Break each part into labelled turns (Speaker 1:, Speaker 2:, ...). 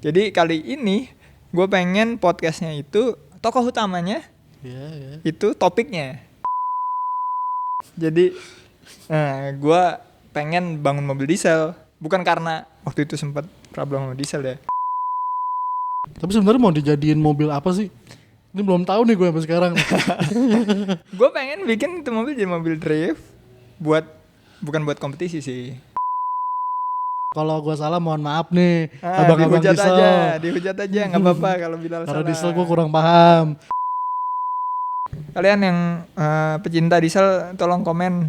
Speaker 1: Jadi kali ini gue pengen podcastnya itu tokoh utamanya itu topiknya. Jadi gue pengen bangun mobil diesel. Bukan karena waktu itu sempat problem sama diesel ya.
Speaker 2: Tapi sebenarnya mau dijadiin mobil apa sih? Ini belum tahu nih gue sampai sekarang.
Speaker 1: Gue pengen bikin itu mobil jadi mobil drift. Bukan buat kompetisi sih.
Speaker 2: Kalau gue salah mohon maaf nih, abang-abang diesel.
Speaker 1: Dihujat aja, nggak apa-apa kalau Bilal
Speaker 2: Karena
Speaker 1: salah.
Speaker 2: diesel gue kurang paham.
Speaker 1: Kalian yang pecinta diesel tolong komen,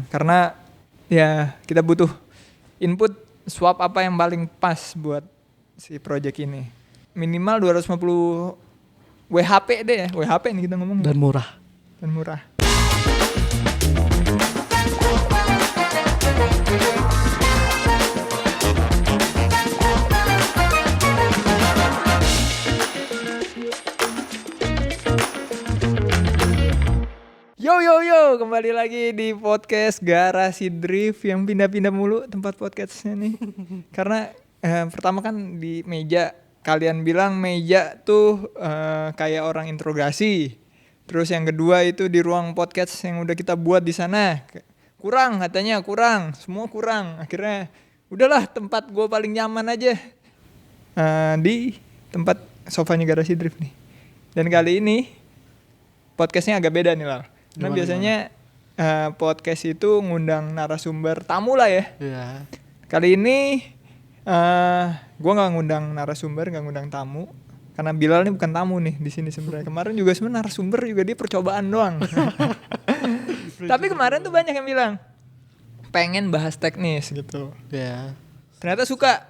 Speaker 1: karena ya kita butuh input swap apa yang paling pas buat si project ini. Minimal 250 WHP deh ya, WHP nih kita ngomong.
Speaker 2: Dan murah.
Speaker 1: Yo, kembali lagi di podcast Garasi Drift yang pindah-pindah mulu tempat podcastnya nih. Karena pertama kan di meja, kalian bilang meja tuh kayak orang interogasi. Terus yang kedua itu di ruang podcast yang udah kita buat di sana. Kurang katanya, semua kurang. Akhirnya udahlah tempat gue paling nyaman aja di tempat sofanya Garasi Drift nih. Dan kali ini podcastnya agak beda nih Lal. Nah biasanya podcast itu ngundang narasumber tamu lah ya.
Speaker 2: Iya.
Speaker 1: Kali ini gue nggak ngundang narasumber, nggak ngundang tamu, karena Bilal ini bukan tamu nih di sini sebenarnya. Kemarin juga sebenarnya narasumber juga dia percobaan doang. Tapi kemarin tuh banyak yang bilang pengen bahas teknis gitu.
Speaker 2: Iya.
Speaker 1: Ternyata suka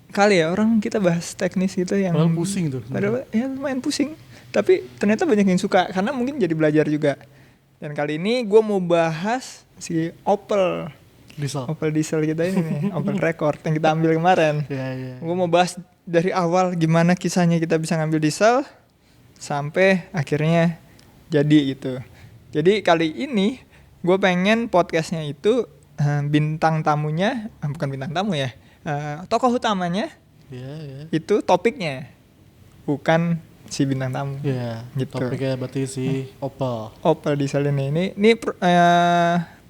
Speaker 1: kali ya orang kita bahas teknis gitu yang.
Speaker 2: Padahal pusing tuh.
Speaker 1: Padahal ya lumayan pusing. Tapi ternyata banyak yang suka karena mungkin jadi belajar juga. Dan kali ini gue mau bahas si Opel diesel kita ini nih, Opel Rekord yang kita ambil kemarin.
Speaker 2: Iya.
Speaker 1: Gue mau bahas dari awal gimana kisahnya kita bisa ngambil diesel sampai akhirnya jadi gitu. Jadi kali ini gue pengen podcastnya itu bintang tamunya, bukan bintang tamu ya, tokoh utamanya itu topiknya, bukan si bintang tamu.
Speaker 2: Iya.
Speaker 1: Gitu.
Speaker 2: Topiknya berarti si
Speaker 1: Opel diesel ini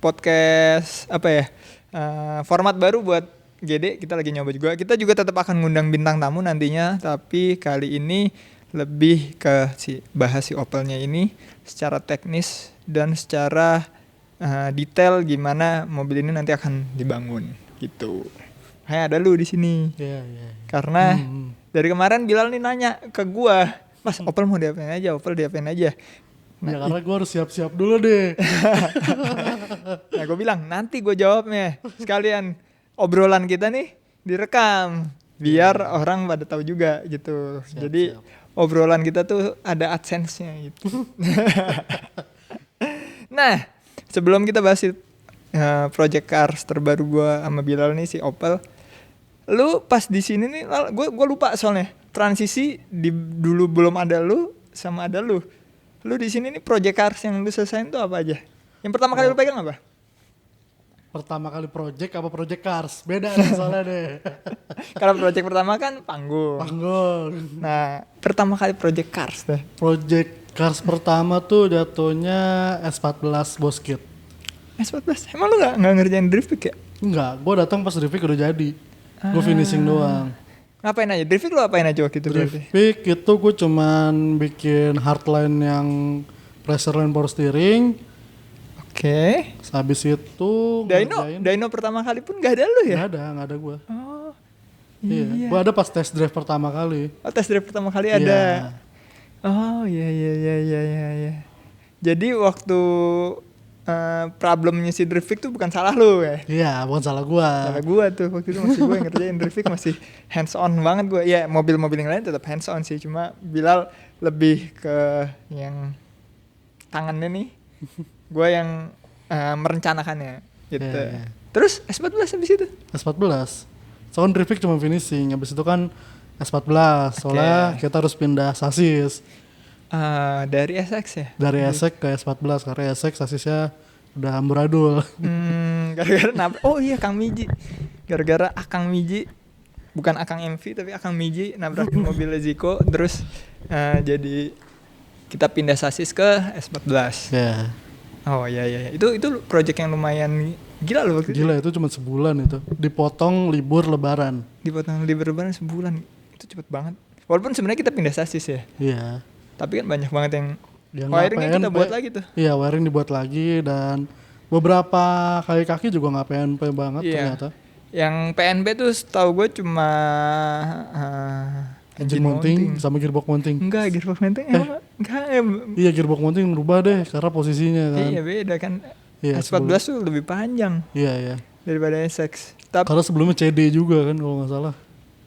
Speaker 1: podcast apa ya, format baru buat GD. Kita lagi nyoba juga. Kita juga tetap akan ngundang bintang tamu nantinya, tapi kali ini lebih ke bahas si Opelnya ini secara teknis dan secara detail gimana mobil ini nanti akan dibangun gitu. Ada lu di sini.
Speaker 2: Iya.
Speaker 1: Karena dari kemarin Bilal nih nanya ke gua, Mas, Opel mau diapain aja?
Speaker 2: Ya karena gue harus siap-siap dulu deh.
Speaker 1: Nah gue bilang nanti gue jawabnya. Sekalian obrolan kita nih direkam biar orang pada tahu juga gitu. Jadi obrolan kita tuh ada AdSense-nya gitu. Nah sebelum kita bahas project cars terbaru gue sama Bilal nih si Opel, lu pas di sini nih gue lupa soalnya transisi dulu belum ada lu sama ada lu. Lu di sini nih project cars yang lu selesain tuh apa aja? Yang pertama kali lu pegang apa?
Speaker 2: Pertama kali project apa project cars? Beda nih soalnya deh.
Speaker 1: Kalau project pertama kan panggung. Nah, pertama kali project cars deh.
Speaker 2: Project cars pertama tuh jatuhnya S14 Boskit.
Speaker 1: S14? Emang lu gak ngerjain drift pick ya?
Speaker 2: Enggak, gue datang pas drift pick udah jadi. Gue finishing doang.
Speaker 1: Ngapain aja? Drift pick lu apain aja waktu itu?
Speaker 2: Drift pick itu gue cuman bikin hardline yang pressure line power steering.
Speaker 1: Oke.
Speaker 2: Habis itu
Speaker 1: Dyno pertama kali pun gak ada lu ya?
Speaker 2: Gak ada gue.
Speaker 1: Oh
Speaker 2: iya. Gue ada pas test drive pertama kali.
Speaker 1: Oh test drive pertama kali ada. Oh iya. Jadi waktu problemnya si drift pick tuh bukan salah lu ya?
Speaker 2: Iya, bukan salah gue.
Speaker 1: Salah gue tuh waktu itu masih gue yang ngerjain drift pick, masih hands on banget gue. Ya mobil-mobil yang lain tetap hands on sih, cuma Bilal lebih ke yang tangannya nih. Gue yang merencanakannya gitu. Yeah. Terus S14 habis itu?
Speaker 2: S14. Soalnya drift pick cuma finishing, habis itu kan S14. Soalnya kita harus pindah sasis.
Speaker 1: Dari SX ya?
Speaker 2: Dari SX ke S14, karena SX sasisnya udah amburadul.
Speaker 1: Gara-gara oh iya Kang Miji. Gara-gara Akang Miji bukan Akang MV tapi Akang Miji nabrakin mobilnya Ziko, terus jadi kita pindah sasis ke S14.
Speaker 2: Ya.
Speaker 1: Oh iya. Itu project yang lumayan gila loh waktu itu.
Speaker 2: Gila itu cuma sebulan itu. Dipotong libur lebaran.
Speaker 1: Dipotong libur lebaran sebulan. Itu cepet banget. Walaupun sebenarnya kita pindah sasis ya.
Speaker 2: Iya.
Speaker 1: Tapi kan banyak banget yang
Speaker 2: Wiringnya
Speaker 1: kita buat lagi tuh.
Speaker 2: Iya, wiring dibuat lagi dan beberapa kaki juga nggak PNP banget ternyata.
Speaker 1: Yang PNB tuh setahu gue cuma
Speaker 2: engine mounting sama gearbox mounting.
Speaker 1: Enggak, gearbox mounting enggak.
Speaker 2: Iya, gearbox mounting berubah deh karena posisinya kan.
Speaker 1: Iya, beda kan.
Speaker 2: Iya,
Speaker 1: S14 tuh lebih panjang.
Speaker 2: Iya.
Speaker 1: Daripada SX.
Speaker 2: Karena sebelumnya CD juga kan kalau nggak salah.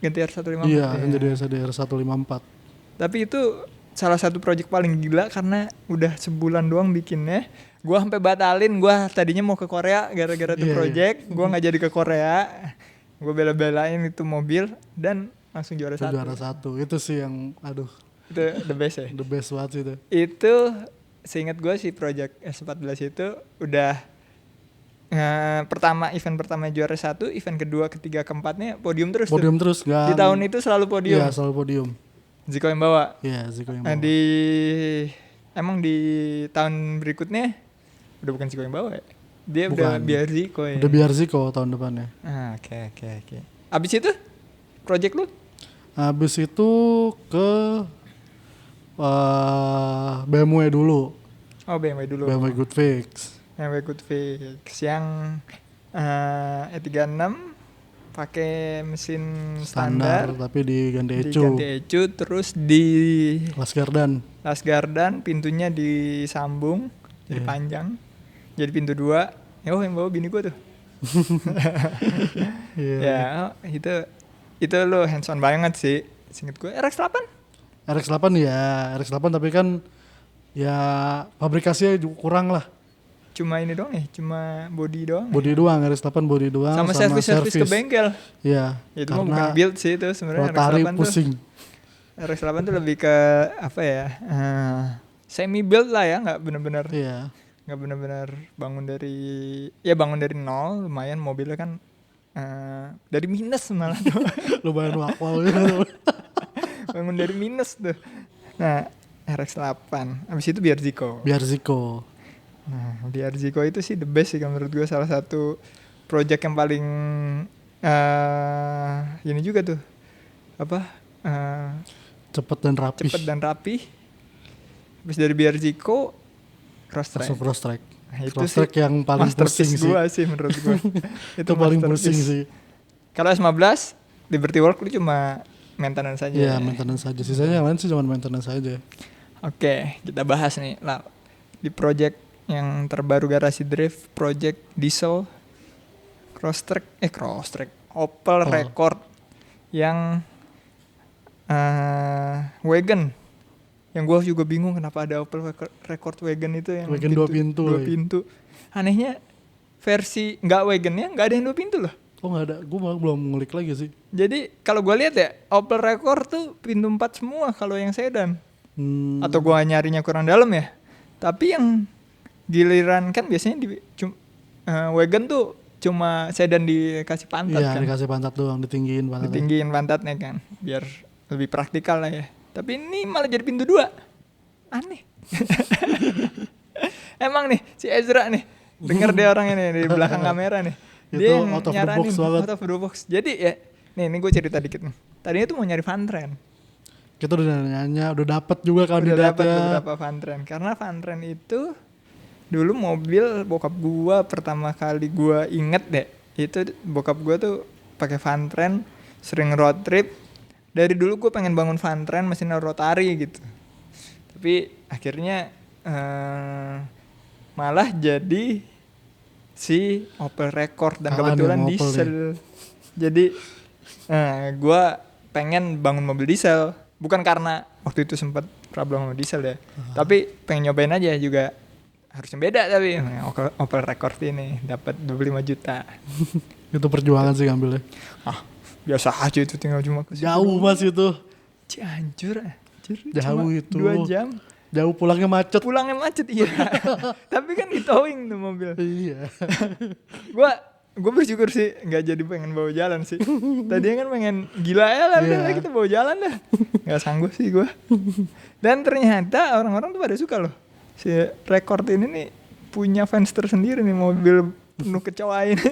Speaker 1: Ganti R154.
Speaker 2: Iya, kan jadi R154.
Speaker 1: Tapi itu salah satu project paling gila karena udah sebulan doang bikinnya. Gua sampai batalin, gua tadinya mau ke Korea gara-gara tuh project. Gua nggak jadi ke Korea. Gua bela-belain itu mobil dan langsung juara satu.
Speaker 2: Juara satu. Itu sih yang aduh.
Speaker 1: Itu the best ya.
Speaker 2: The best banget sih itu.
Speaker 1: Itu seingat gue sih project S14 itu udah event pertama juara 1, event kedua, ketiga, keempatnya podium terus.
Speaker 2: Podium terus kan.
Speaker 1: Di tahun itu selalu podium.
Speaker 2: Iya, selalu podium.
Speaker 1: Ziko yang bawa.
Speaker 2: Iya, Ziko yang bawa.
Speaker 1: Emang di tahun berikutnya udah bukan Ziko yang bawa ya? Dia
Speaker 2: Bukan.
Speaker 1: udah biar Ziko ya.
Speaker 2: Udah biar Ziko tahun depannya.
Speaker 1: Oke. Abis itu project lu?
Speaker 2: Habis itu ke BMW dulu.
Speaker 1: Oh, BMW dulu.
Speaker 2: BMW Good Fix.
Speaker 1: BMW Good Fix yang E36 pakai mesin standar
Speaker 2: tapi diganti ecu.
Speaker 1: Diganti ecu terus di
Speaker 2: Las Gardan
Speaker 1: pintunya disambung jadi panjang. Jadi pintu 2. Yang bawa bini gua tuh. Ya, itu lo hands on banget sih. Seinget gue RX-8
Speaker 2: RX-8 tapi kan ya pabrikasinya kurang lah.
Speaker 1: Cuma ini doang ya, cuma body doang.
Speaker 2: RX-8 body doang
Speaker 1: sama servis ke bengkel.
Speaker 2: Iya.
Speaker 1: Itu mah bukan build sih itu sebenarnya
Speaker 2: RX-8 pusing.
Speaker 1: RX-8 tuh lebih ke apa ya? Semi build lah ya, enggak benar-benar.
Speaker 2: Iya.
Speaker 1: Enggak benar-benar bangun dari nol, lumayan mobilnya kan dari minus malah tuh.
Speaker 2: Lumayan wakwal gitu.
Speaker 1: Bangun dari minus tuh. Nah, RX-8. Abis itu biar Ziko. Nah, biar Ziko itu sih the best sih menurut gue, salah satu project yang paling ini juga tuh.
Speaker 2: Cepet dan rapi.
Speaker 1: Habis dari biar Ziko cross
Speaker 2: track.
Speaker 1: Nah, itu
Speaker 2: cross
Speaker 1: sih
Speaker 2: track yang paling pusing
Speaker 1: sih menurut gue.
Speaker 2: Itu paling pusing sih.
Speaker 1: Kalau S15 Liberty Walk lu cuma maintenance saja.
Speaker 2: Iya, maintenance saja. Sisanya yang lain sih cuma maintenance saja. Oke,
Speaker 1: kita bahas nih lah di project yang terbaru Garasi Drift, project diesel cross track Opel Record yang wagon. Yang gue juga bingung kenapa ada Opel Record wagon itu yang
Speaker 2: wagon dua pintu.
Speaker 1: Anehnya versi nggak wagonnya nggak ada yang 2 pintu loh.
Speaker 2: Oh nggak ada, gue belum ngulik lagi sih.
Speaker 1: Jadi kalau gue lihat ya Opel Record tuh pintu 4 semua kalau yang sedan. Atau gue nyarinya kurang dalam ya. Tapi yang giliran kan biasanya wagon tuh cuma sedan dikasih pantat kan.
Speaker 2: Iya, dikasih pantat doang, ditinggiin
Speaker 1: pantatnya kan biar lebih praktikal lah ya. Tapi ini malah jadi pintu 2. Aneh. Emang nih si Ezra nih, denger deh orang ini di belakang kamera nih. Dia yang
Speaker 2: out of
Speaker 1: nyaranin
Speaker 2: the
Speaker 1: out of the box. Jadi ya, nih gue cerita dikit nih. Tadinya tuh mau nyari Van Tren.
Speaker 2: Kita udah dapet juga kandidatnya.
Speaker 1: Udah dapet beberapa Van Tren. Karena Van Tren itu dulu mobil bokap gua pertama kali gua inget deh. Itu bokap gua tuh pakai Van Tren, sering road trip. Dari dulu gue pengen bangun Van Tren mesin rotari gitu. Tapi akhirnya malah jadi si Opel Record dan kebetulan diesel. Jadi gue pengen bangun mobil diesel. Bukan karena waktu itu sempat problem sama diesel ya. Tapi pengen nyobain aja juga. Harusnya beda tapi Opel Record ini dapat 25 juta.
Speaker 2: Itu perjuangan sih ngambilnya.
Speaker 1: Biasa aja itu tinggal cuma
Speaker 2: jauh mas itu.
Speaker 1: Cianjur.
Speaker 2: Jauh itu.
Speaker 1: 2 jam.
Speaker 2: Jauh pulangnya macet
Speaker 1: iya. Tapi kan di towing tuh mobil.
Speaker 2: Iya.
Speaker 1: Gua gue bersyukur sih nggak jadi pengen bawa jalan sih. Tadinya kan pengen gila ya lah, udah lah kita bawa jalan dah. Nggak sanggup sih gue. Dan ternyata orang-orang tuh pada suka loh. Si Record ini nih punya fans tersendiri nih, mobil penuh kecoa ini.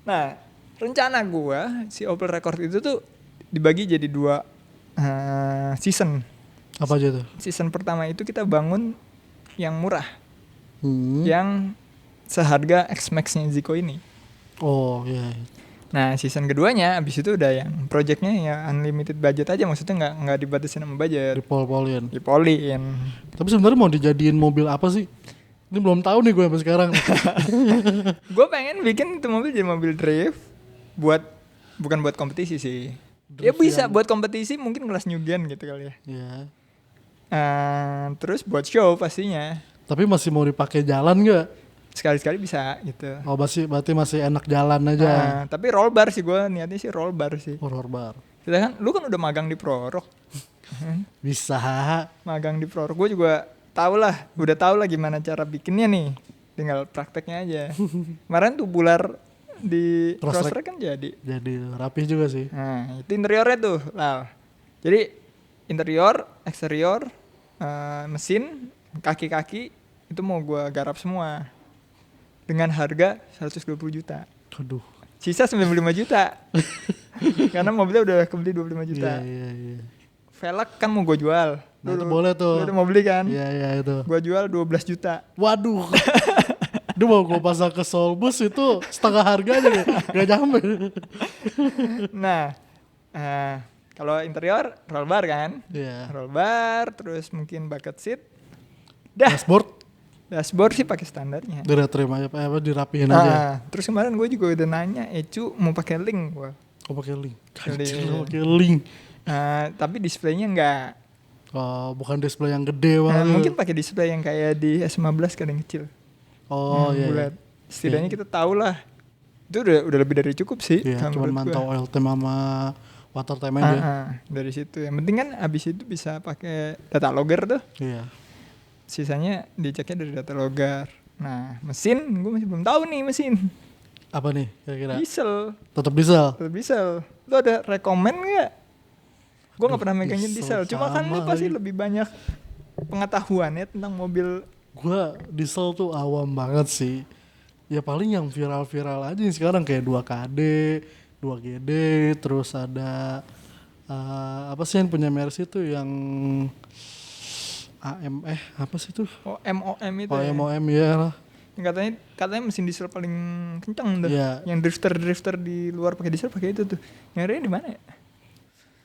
Speaker 1: Nah, rencana gue si Opel Record itu tuh dibagi jadi 2 season.
Speaker 2: Apa aja tuh?
Speaker 1: Season pertama itu kita bangun yang murah,
Speaker 2: Hmm.
Speaker 1: yang seharga X-Max-nya Zico ini.
Speaker 2: Oh iya.
Speaker 1: Nah, season keduanya abis itu udah yang projectnya ya unlimited budget aja, maksudnya nggak dibatasin sama budget,
Speaker 2: Dipol-polin.
Speaker 1: dipolin.
Speaker 2: Tapi sebenarnya mau dijadiin mobil apa sih? Ini belum tahu nih gue sampai sekarang.
Speaker 1: Gue pengen bikin itu mobil jadi mobil drift, bukan buat kompetisi sih. Ya
Speaker 2: Drift
Speaker 1: bisa
Speaker 2: yang-
Speaker 1: buat kompetisi mungkin kelas New Gen gitu kali ya.
Speaker 2: Iya.
Speaker 1: Terus buat show pastinya.
Speaker 2: Tapi masih mau dipakai jalan nggak?
Speaker 1: Sekali-sekali bisa gitu.
Speaker 2: Oh berarti masih enak jalan aja.
Speaker 1: Tapi roll bar sih, gue niatnya sih roll bar sih.
Speaker 2: Horror bar.
Speaker 1: Kita kan, lu kan udah magang di Prorok.
Speaker 2: Bisa.
Speaker 1: Magang di Prorok, gue juga udah tahu lah gimana cara bikinnya nih. Tinggal prakteknya aja. Kemarin tuh bular di
Speaker 2: Cross
Speaker 1: Crossrack kan jadi.
Speaker 2: Jadi rapih juga sih.
Speaker 1: Nah, itu interiornya tuh, Lal. Jadi interior, eksterior, mesin, kaki-kaki itu mau gue garap semua dengan harga 120 juta.
Speaker 2: Aduh.
Speaker 1: Sisa 95 juta. Karena mobilnya udah kebeli 25 juta.
Speaker 2: Iya.
Speaker 1: Velg kan mau gue jual.
Speaker 2: Nah itu boleh tuh.
Speaker 1: Lu udah mau beli kan?
Speaker 2: Iya itu.
Speaker 1: Gue jual 12 juta.
Speaker 2: Waduh. Dia mau gue pasang ke Solbus itu setengah harganya ya. Gak nyampe.
Speaker 1: Nah, kalau interior roll bar kan?
Speaker 2: Iya.
Speaker 1: Roll bar, terus mungkin bucket seat. Dah,
Speaker 2: Dashboard
Speaker 1: dashboard sih pakai standarnya.
Speaker 2: diretrim aja apa dirapihin aja.
Speaker 1: Terus kemarin gue juga udah nanya, Ecu mau pakai link gua.
Speaker 2: Oh pakai link.
Speaker 1: Link.
Speaker 2: Pakai link.
Speaker 1: Tapi displaynya enggak.
Speaker 2: Oh, bukan display yang gede banget.
Speaker 1: Mungkin pakai display yang kayak di S15 kan yang kecil.
Speaker 2: Oh
Speaker 1: yang
Speaker 2: iya.
Speaker 1: bulat. Setidaknya kita tahu lah. Itu udah lebih dari cukup sih.
Speaker 2: Iya,
Speaker 1: kalau
Speaker 2: cuman
Speaker 1: menurut
Speaker 2: mantau
Speaker 1: gua.
Speaker 2: oil time sama water time aja.
Speaker 1: Dari situ. Yang penting kan abis itu bisa pakai data logger tuh.
Speaker 2: Iya.
Speaker 1: Sisanya diceknya dari data logger. Nah, mesin gue masih belum tahu nih mesin.
Speaker 2: Apa nih kira-kira?
Speaker 1: Diesel.
Speaker 2: Tetap diesel.
Speaker 1: Diesel. Lu ada rekomen nggak? Gue nggak pernah megangnya
Speaker 2: diesel
Speaker 1: diesel. Cuma kan lu
Speaker 2: sama
Speaker 1: pasti
Speaker 2: lagi.
Speaker 1: lebih banyak pengetahuannya tentang mobil.
Speaker 2: Gua diesel tuh awam banget sih. Ya paling yang viral-viral aja nih sekarang kayak 2KD, 2GD, terus ada apa sih yang punya Mercy tuh yang apa sih tuh?
Speaker 1: Oh, MOM itu.
Speaker 2: Oh
Speaker 1: ya.
Speaker 2: MOM ya.
Speaker 1: Katanya mesin diesel paling kencang tuh.
Speaker 2: Iya.
Speaker 1: Yang drifter di luar pakai diesel pakai itu tuh. Nyarinya di mana ya?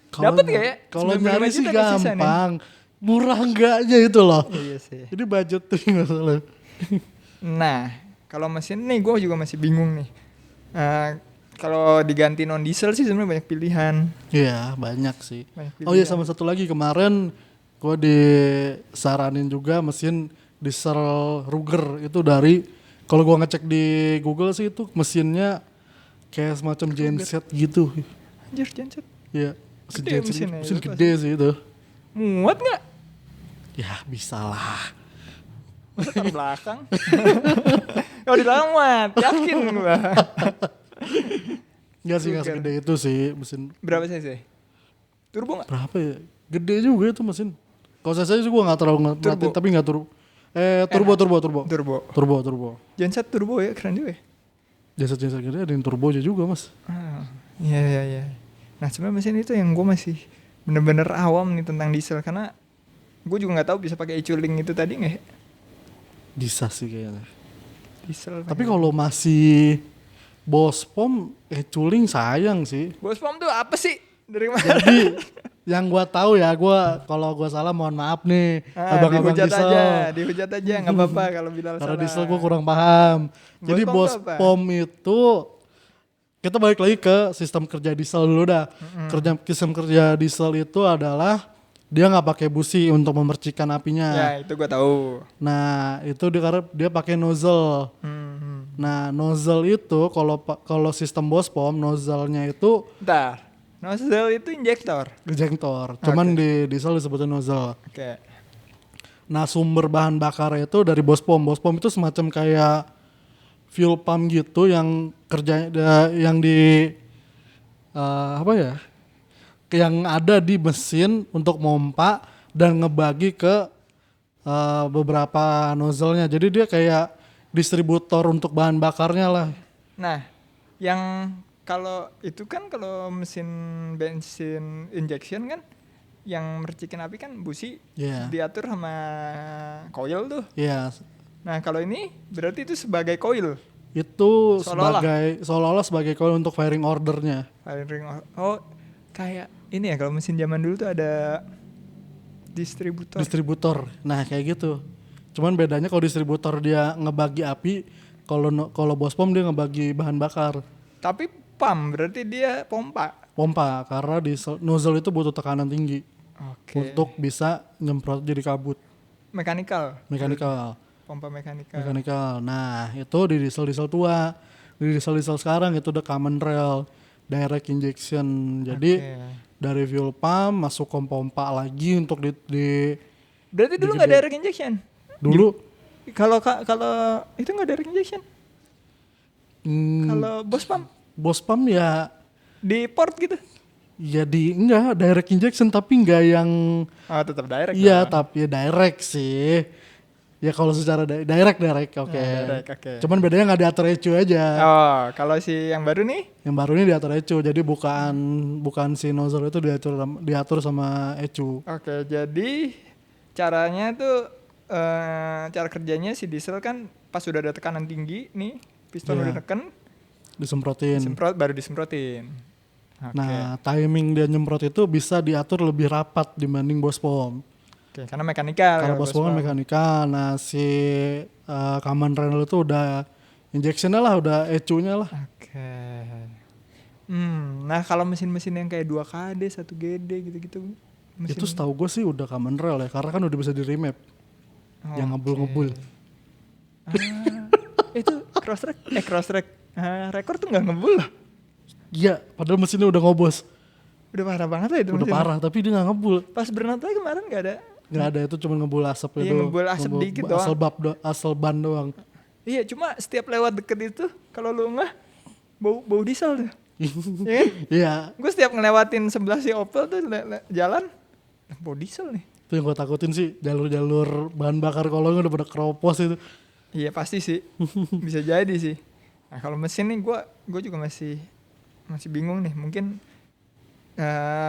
Speaker 2: Kalau
Speaker 1: Dapet nggak ya?
Speaker 2: Kalau
Speaker 1: 95
Speaker 2: nyari sih
Speaker 1: juta nih sisa nih.
Speaker 2: gampang. Murah enggaknya itu loh.
Speaker 1: Iya sih.
Speaker 2: Jadi budget tuh masalah.
Speaker 1: Nah, kalau mesin nih gue juga masih bingung nih. Kalau diganti non diesel sih sebenarnya banyak pilihan.
Speaker 2: Iya, banyak sih.
Speaker 1: Banyak
Speaker 2: Oh iya,
Speaker 1: pilihan.
Speaker 2: sama satu lagi kemarin gue disaranin juga mesin diesel Ruger itu dari kalau gue ngecek di Google sih itu mesinnya kayak semacam genset gitu.
Speaker 1: Anjir, genset.
Speaker 2: Iya, mesin
Speaker 1: Gede
Speaker 2: genset gitu.
Speaker 1: mesinnya
Speaker 2: Mesin
Speaker 1: itu
Speaker 2: gede sih itu.
Speaker 1: Muat nggak?
Speaker 2: Ya bisa lah.
Speaker 1: Masa taruh belakang? Kalau di belakang muat, yakin gue.
Speaker 2: Enggak sih, nggak
Speaker 1: Ruger.
Speaker 2: segede itu sih mesin.
Speaker 1: Berapa cc? Turbo nggak?
Speaker 2: Berapa ya? Gede juga itu mesin. Kalau saya sih gue nggak terlalu ngeliatin,
Speaker 1: Turbo.
Speaker 2: tapi nggak turbo. Turbo.
Speaker 1: Genset turbo ya, keren juga ya.
Speaker 2: Jasa gede ada yang turbo aja juga mas.
Speaker 1: Iya. Nah sebenarnya mesin itu yang gue masih bener-bener awam nih tentang diesel. Karena gue juga nggak tahu bisa pakai e-cooling itu tadi nggak ya?
Speaker 2: Bisa sih kayaknya.
Speaker 1: Diesel.
Speaker 2: Tapi kalau masih Bospom, culing sayang sih.
Speaker 1: Bospom tuh apa sih? Dari mana?
Speaker 2: Jadi yang gua tahu ya, kalau gua salah mohon maaf nih, abang-abang
Speaker 1: Dihujat aja, nggak apa-apa kalau Bilal
Speaker 2: Karena
Speaker 1: salah.
Speaker 2: diesel gua kurang paham. Jadi
Speaker 1: Bospom tuh apa?
Speaker 2: Bospom itu kita balik lagi ke sistem kerja diesel dulu dah. Sistem kerja diesel itu adalah dia nggak pakai busi untuk memercikan apinya.
Speaker 1: Ya itu gue tahu.
Speaker 2: Nah itu karena dia pakai nozzle. Nah nozzle itu kalau sistem Bospom nozzle-nya itu
Speaker 1: Bentar, nozzle itu injektor.
Speaker 2: injektor. Cuman di diesel disebutnya nozzle.
Speaker 1: Oke.
Speaker 2: Nah sumber bahan bakar itu dari Bospom. Bospom itu semacam kayak fuel pump gitu yang kerjanya yang di apa ya? Yang ada di mesin untuk pompa dan ngebagi ke beberapa nozzle-nya. Jadi dia kayak distributor untuk bahan bakarnya lah.
Speaker 1: Nah, yang kalau itu kan kalau mesin bensin injection kan yang mercikin api kan busi
Speaker 2: Iya.
Speaker 1: diatur sama coil tuh.
Speaker 2: Iya.
Speaker 1: Nah, kalau ini berarti itu sebagai coil.
Speaker 2: Itu
Speaker 1: Seolah-olah.
Speaker 2: seolah-olah sebagai coil untuk firing ordernya.
Speaker 1: Oh, kayak ini ya kalau mesin zaman dulu tuh ada distributor.
Speaker 2: Distributor. Nah, kayak gitu. Cuman bedanya kalau distributor dia ngebagi api, kalau bos pom dia ngebagi bahan bakar.
Speaker 1: Tapi pump berarti dia pompa.
Speaker 2: Pompa karena di nozzle itu butuh tekanan tinggi
Speaker 1: Oke.
Speaker 2: untuk bisa nyemprot jadi kabut.
Speaker 1: Mechanical. Pompa mechanical.
Speaker 2: Nah, itu di diesel tua. Di diesel sekarang itu udah common rail direct injection. Jadi
Speaker 1: Oke.
Speaker 2: dari fuel pump masuk ke pompa lagi untuk di
Speaker 1: Berarti dulu nggak direct injection.
Speaker 2: dulu
Speaker 1: Kalau itu nggak direct injection.
Speaker 2: hmm,
Speaker 1: Kalau bos pump
Speaker 2: bos pump ya
Speaker 1: di port gitu.
Speaker 2: enggak direct injection tapi enggak yang
Speaker 1: Oh, tetap direct.
Speaker 2: iya
Speaker 1: dong.
Speaker 2: tapi ya direct sih. Ya kalau secara direct oke.
Speaker 1: Direct, oke.
Speaker 2: Cuman bedanya nggak diatur ECU aja.
Speaker 1: Oh, kalau si yang baru nih,
Speaker 2: Yang baru ini diatur ECU, jadi bukan si nozzle itu diatur sama ECU.
Speaker 1: oke. Jadi caranya tuh cara kerjanya si diesel kan pas sudah ada tekanan tinggi nih, piston
Speaker 2: Iya.
Speaker 1: udah neken,
Speaker 2: Disemprotin.
Speaker 1: baru disemprotin. Oke.
Speaker 2: Nah, timing dia nyemprot itu bisa diatur lebih rapat dibanding bos pom.
Speaker 1: Oke, karena mekanikal.
Speaker 2: Kalau bos pom kan mekanikal, nah si common rail itu udah injectionnya lah, udah ECU-nya lah.
Speaker 1: Oke. Nah kalau mesin-mesin yang kayak 2KD, 1GD gitu-gitu.
Speaker 2: Itu setahu gue sih udah common rail ya, karena kan udah bisa di remap. Yang ngebul-ngebul.
Speaker 1: Itu cross track. Rekor tuh nggak ngebul loh.
Speaker 2: Iya, padahal mesinnya udah ngobos.
Speaker 1: Udah parah banget lah itu
Speaker 2: Udah
Speaker 1: mesin.
Speaker 2: parah, tapi dia nggak ngebul.
Speaker 1: Pas burnout lagi kemarin nggak ada.
Speaker 2: Nggak ada, itu cuma ngebul asap
Speaker 1: Iya,
Speaker 2: itu.
Speaker 1: ngebul asap dikit doang.
Speaker 2: Asal ban doang.
Speaker 1: Iya, cuma setiap lewat deket itu kalau lu nggak bau diesel tuh. Iya kan?
Speaker 2: Iya,
Speaker 1: Gue setiap ngelewatin sebelah si Opel tuh jalan bau diesel nih.
Speaker 2: itu yang gue takutin sih, jalur bahan bakar kolongnya udah pada keropos itu.
Speaker 1: Iya pasti sih. Bisa jadi sih. Nah kalau mesin nih gue juga masih bingung nih. Mungkin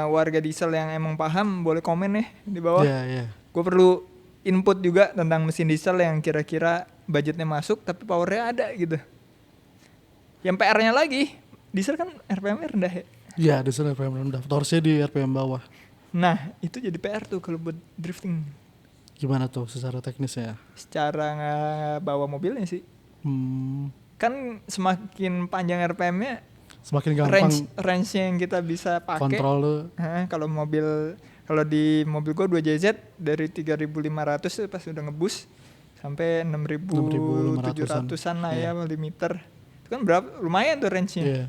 Speaker 1: warga diesel yang emang paham boleh komen nih di bawah.
Speaker 2: Iya.
Speaker 1: Gue perlu input juga tentang mesin diesel yang kira-kira budgetnya masuk tapi powernya ada gitu. Yang PR-nya lagi, diesel kan RPM-nya rendah ya.
Speaker 2: Iya, di sana RPM rendah, torsinya di RPM bawah.
Speaker 1: Nah itu jadi PR tuh kalau buat drifting.
Speaker 2: Gimana tuh secara teknisnya?
Speaker 1: Secara bawa mobilnya sih. Kan semakin panjang RPM-nya,
Speaker 2: Semakin gampang
Speaker 1: range yang kita bisa pakai.
Speaker 2: kontrol lu.
Speaker 1: Kalau di mobil gua 2JZ dari 3.500 tuh pas udah ngebus sampai 6.700-an lah ya limiter. Itu kan berapa? Lumayan tuh range-nya.
Speaker 2: Iya.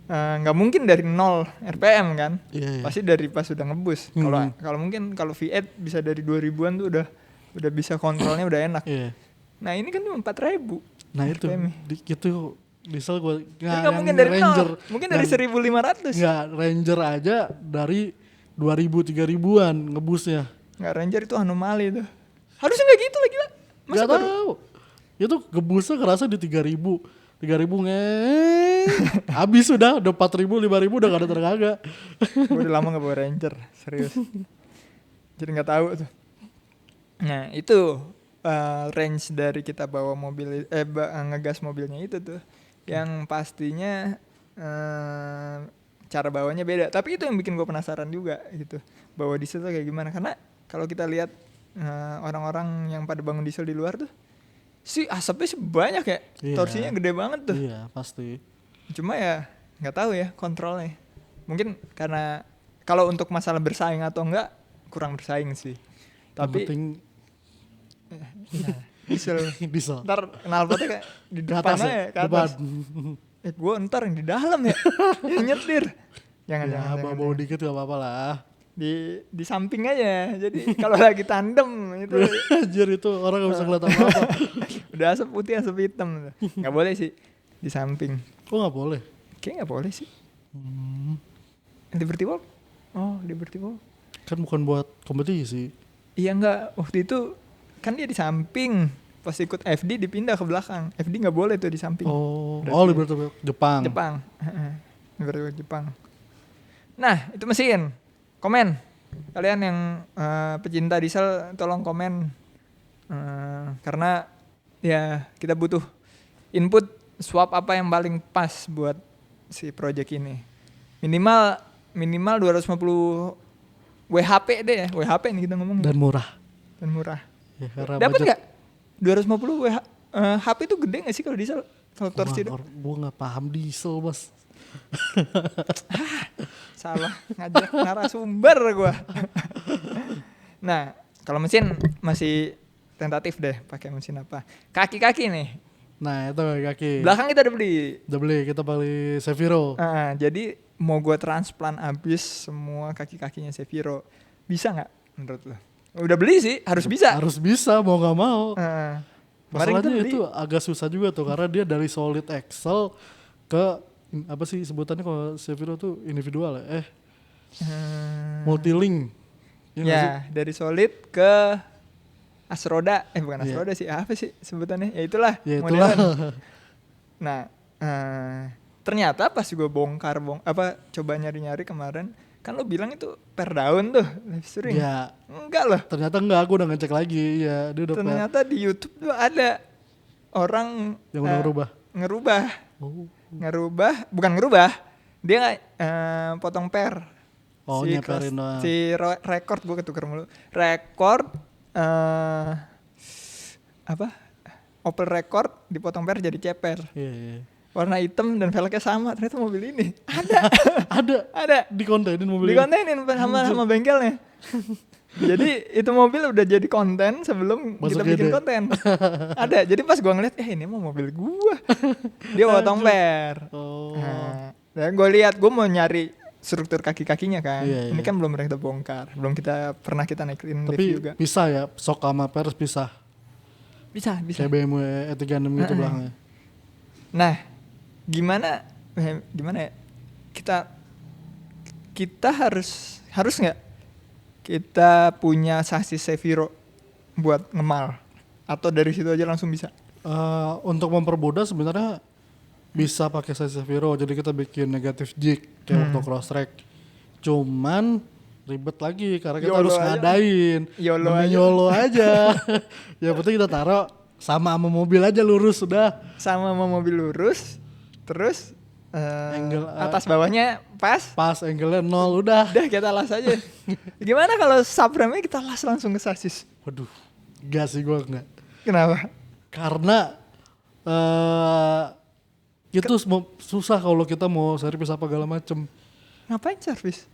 Speaker 1: Nggak mungkin dari 0 RPM kan?
Speaker 2: Iya.
Speaker 1: Pasti dari pas udah ngebus. Kalau mungkin kalau V8 bisa dari 2000-an tuh udah bisa kontrolnya udah enak.
Speaker 2: Iya.
Speaker 1: Nah, ini kan cuma 4.000.
Speaker 2: Nah itu,
Speaker 1: RPM-nya.
Speaker 2: Gitu diesel gue
Speaker 1: Nggak mungkin dari
Speaker 2: Ranger,
Speaker 1: 0. Mungkin dari 1.500.
Speaker 2: Nggak, Ranger aja dari 2000-3000-an ngebusnya.
Speaker 1: Nggak, Ranger itu anomali tuh. Harusnya nggak gitu lagi lah. Masa
Speaker 2: Gak tahu. Itu ngebusnya kerasa di 3000. 3000 habis udah 4000, 5000 udah gak ada tenaga.
Speaker 1: Gue udah lama nggak bawa Ranger, serius. Jadi nggak tahu tuh. Nah itu range dari kita bawa mobil, ngegas mobilnya itu tuh, yang pastinya cara bawanya beda. Tapi itu yang bikin gue penasaran juga gitu. Bawa diesel tuh kayak gimana? Karena kalau kita lihat orang-orang yang pada bangun diesel di luar tuh, sih asapnya sih banyak ya.
Speaker 2: Iya.
Speaker 1: Torsinya gede banget tuh.
Speaker 2: Iya pasti.
Speaker 1: Cuma ya nggak tahu ya kontrolnya. Mungkin karena kalau untuk masalah bersaing atau enggak kurang bersaing sih. Tapi
Speaker 2: Yang penting
Speaker 1: diesel.
Speaker 2: diesel.
Speaker 1: Ntar knalpotnya kayak di
Speaker 2: Ke
Speaker 1: depan
Speaker 2: atas
Speaker 1: aja
Speaker 2: ya?
Speaker 1: ke atas.
Speaker 2: Depan.
Speaker 1: Gue ntar yang di dalam ya. Yang nyetir. Jangan.
Speaker 2: Ya bau dikit gak apa-apa lah.
Speaker 1: di samping aja. Jadi kalau lagi tandem itu
Speaker 2: Anjir itu orang gak bisa ngeliat apa-apa.
Speaker 1: udah asap putih asap hitam. Nggak boleh sih di samping.
Speaker 2: Kok gak boleh?
Speaker 1: Kayaknya nggak boleh sih. Liberty Walk? Oh, Liberty Walk.
Speaker 2: Kan bukan buat kompetisi.
Speaker 1: Iya enggak, waktu itu kan dia di samping. Pas ikut FD dipindah ke belakang. FD nggak boleh tuh di samping.
Speaker 2: Oh,
Speaker 1: Berarti-
Speaker 2: oh Liberty Walk Jepang.
Speaker 1: Jepang. Liberty Walk Jepang. Nah, itu mesin. Komen. Kalian yang pecinta diesel tolong komen. Karena ya kita butuh input swap apa yang paling pas buat si project ini. Minimal 250 WHP deh ya. WHP nih kita ngomong.
Speaker 2: Dan murah.
Speaker 1: Dan murah.
Speaker 2: Ya, karena
Speaker 1: Dapat
Speaker 2: budget-
Speaker 1: nggak? 250 HP itu gede nggak sih kalau diesel? Kalau torsi itu?
Speaker 2: Gue gak paham diesel mas.
Speaker 1: Salah ngajak narasumber gua. Nah, kalau mesin masih tentatif deh pakai mesin apa. Kaki-kaki nih.
Speaker 2: Nah itu kaki.
Speaker 1: Belakang kita udah beli.
Speaker 2: Udah beli, kita beli Seviro.
Speaker 1: Jadi mau gua transplant abis semua kaki-kakinya Seviro. Bisa nggak menurut lo? Udah beli sih, harus bisa.
Speaker 2: Harus bisa, mau gak mau.
Speaker 1: Kemarin kita
Speaker 2: Masalahnya
Speaker 1: beli.
Speaker 2: itu agak susah juga tuh, karena dia dari solid axle ke, apa sih sebutannya kalau Seviro tuh individual ya? Multilink. Iya nggak sih?
Speaker 1: Ya, dari solid ke asroda. Bukan
Speaker 2: Iya.
Speaker 1: asroda sih, apa sih sebutannya? Ya itulah.
Speaker 2: Ya itulah.
Speaker 1: modelan. Nah, ternyata pas gue coba nyari-nyari kemarin, kan lo bilang itu per daun tuh live stream.
Speaker 2: Ya,
Speaker 1: Enggak loh.
Speaker 2: ternyata enggak, aku udah ngecek lagi. Ya, dia udah
Speaker 1: Ternyata di YouTube tuh ada orang
Speaker 2: yang udah ngerubah.
Speaker 1: Bukan ngerubah. Dia nggak potong per.
Speaker 2: Oh, nyeperin doang.
Speaker 1: Record gue ketuker mulu. Record Opel Record dipotong per jadi ceper.
Speaker 2: Iya, iya.
Speaker 1: Warna hitam dan velgnya sama. Ternyata mobil ini ada
Speaker 2: Dikontenin mobil ini.
Speaker 1: dikontenin sama bengkelnya. Jadi itu mobil udah jadi konten sebelum
Speaker 2: Masuk
Speaker 1: kita bikin
Speaker 2: ide.
Speaker 1: konten. Ada. Jadi pas gua ngeliat, ini mah mobil gua. Dia potong per.
Speaker 2: Oh.
Speaker 1: Nah, dan gua lihat, gua mau nyari struktur kaki-kakinya kan.
Speaker 2: Iya,
Speaker 1: Ini
Speaker 2: iya.
Speaker 1: kan belum pernah kita bongkar, belum pernah kita naikin
Speaker 2: Tapi
Speaker 1: review juga.
Speaker 2: bisa ya, sok sama pers bisa.
Speaker 1: Bisa.
Speaker 2: Kayak BMW E36 gitu belakangnya.
Speaker 1: Nah, gimana ya? Kita harus nggak kita punya sasis Seviro buat ngemal, atau dari situ aja langsung bisa?
Speaker 2: Untuk mempermudah sebenarnya bisa pakai size Seviro, jadi kita bikin negatif jig kayak waktu cross track. Cuman ribet lagi karena kita
Speaker 1: YOLO
Speaker 2: harus
Speaker 1: aja.
Speaker 2: ngadain.
Speaker 1: YOLO
Speaker 2: Mending
Speaker 1: aja.
Speaker 2: YOLO aja. Ya penting kita taruh sama mobil aja lurus sudah.
Speaker 1: Sama mobil lurus, terus
Speaker 2: Angle,
Speaker 1: atas bawahnya pas.
Speaker 2: Pas angle-nya 0 udah.
Speaker 1: Udah kita las aja. Gimana kalau subframe-nya kita las langsung ke sasis?
Speaker 2: Waduh, enggak sih gua enggak.
Speaker 1: Kenapa?
Speaker 2: Karena itu susah kalau kita mau servis apa segala macem.
Speaker 1: Ngapain servis?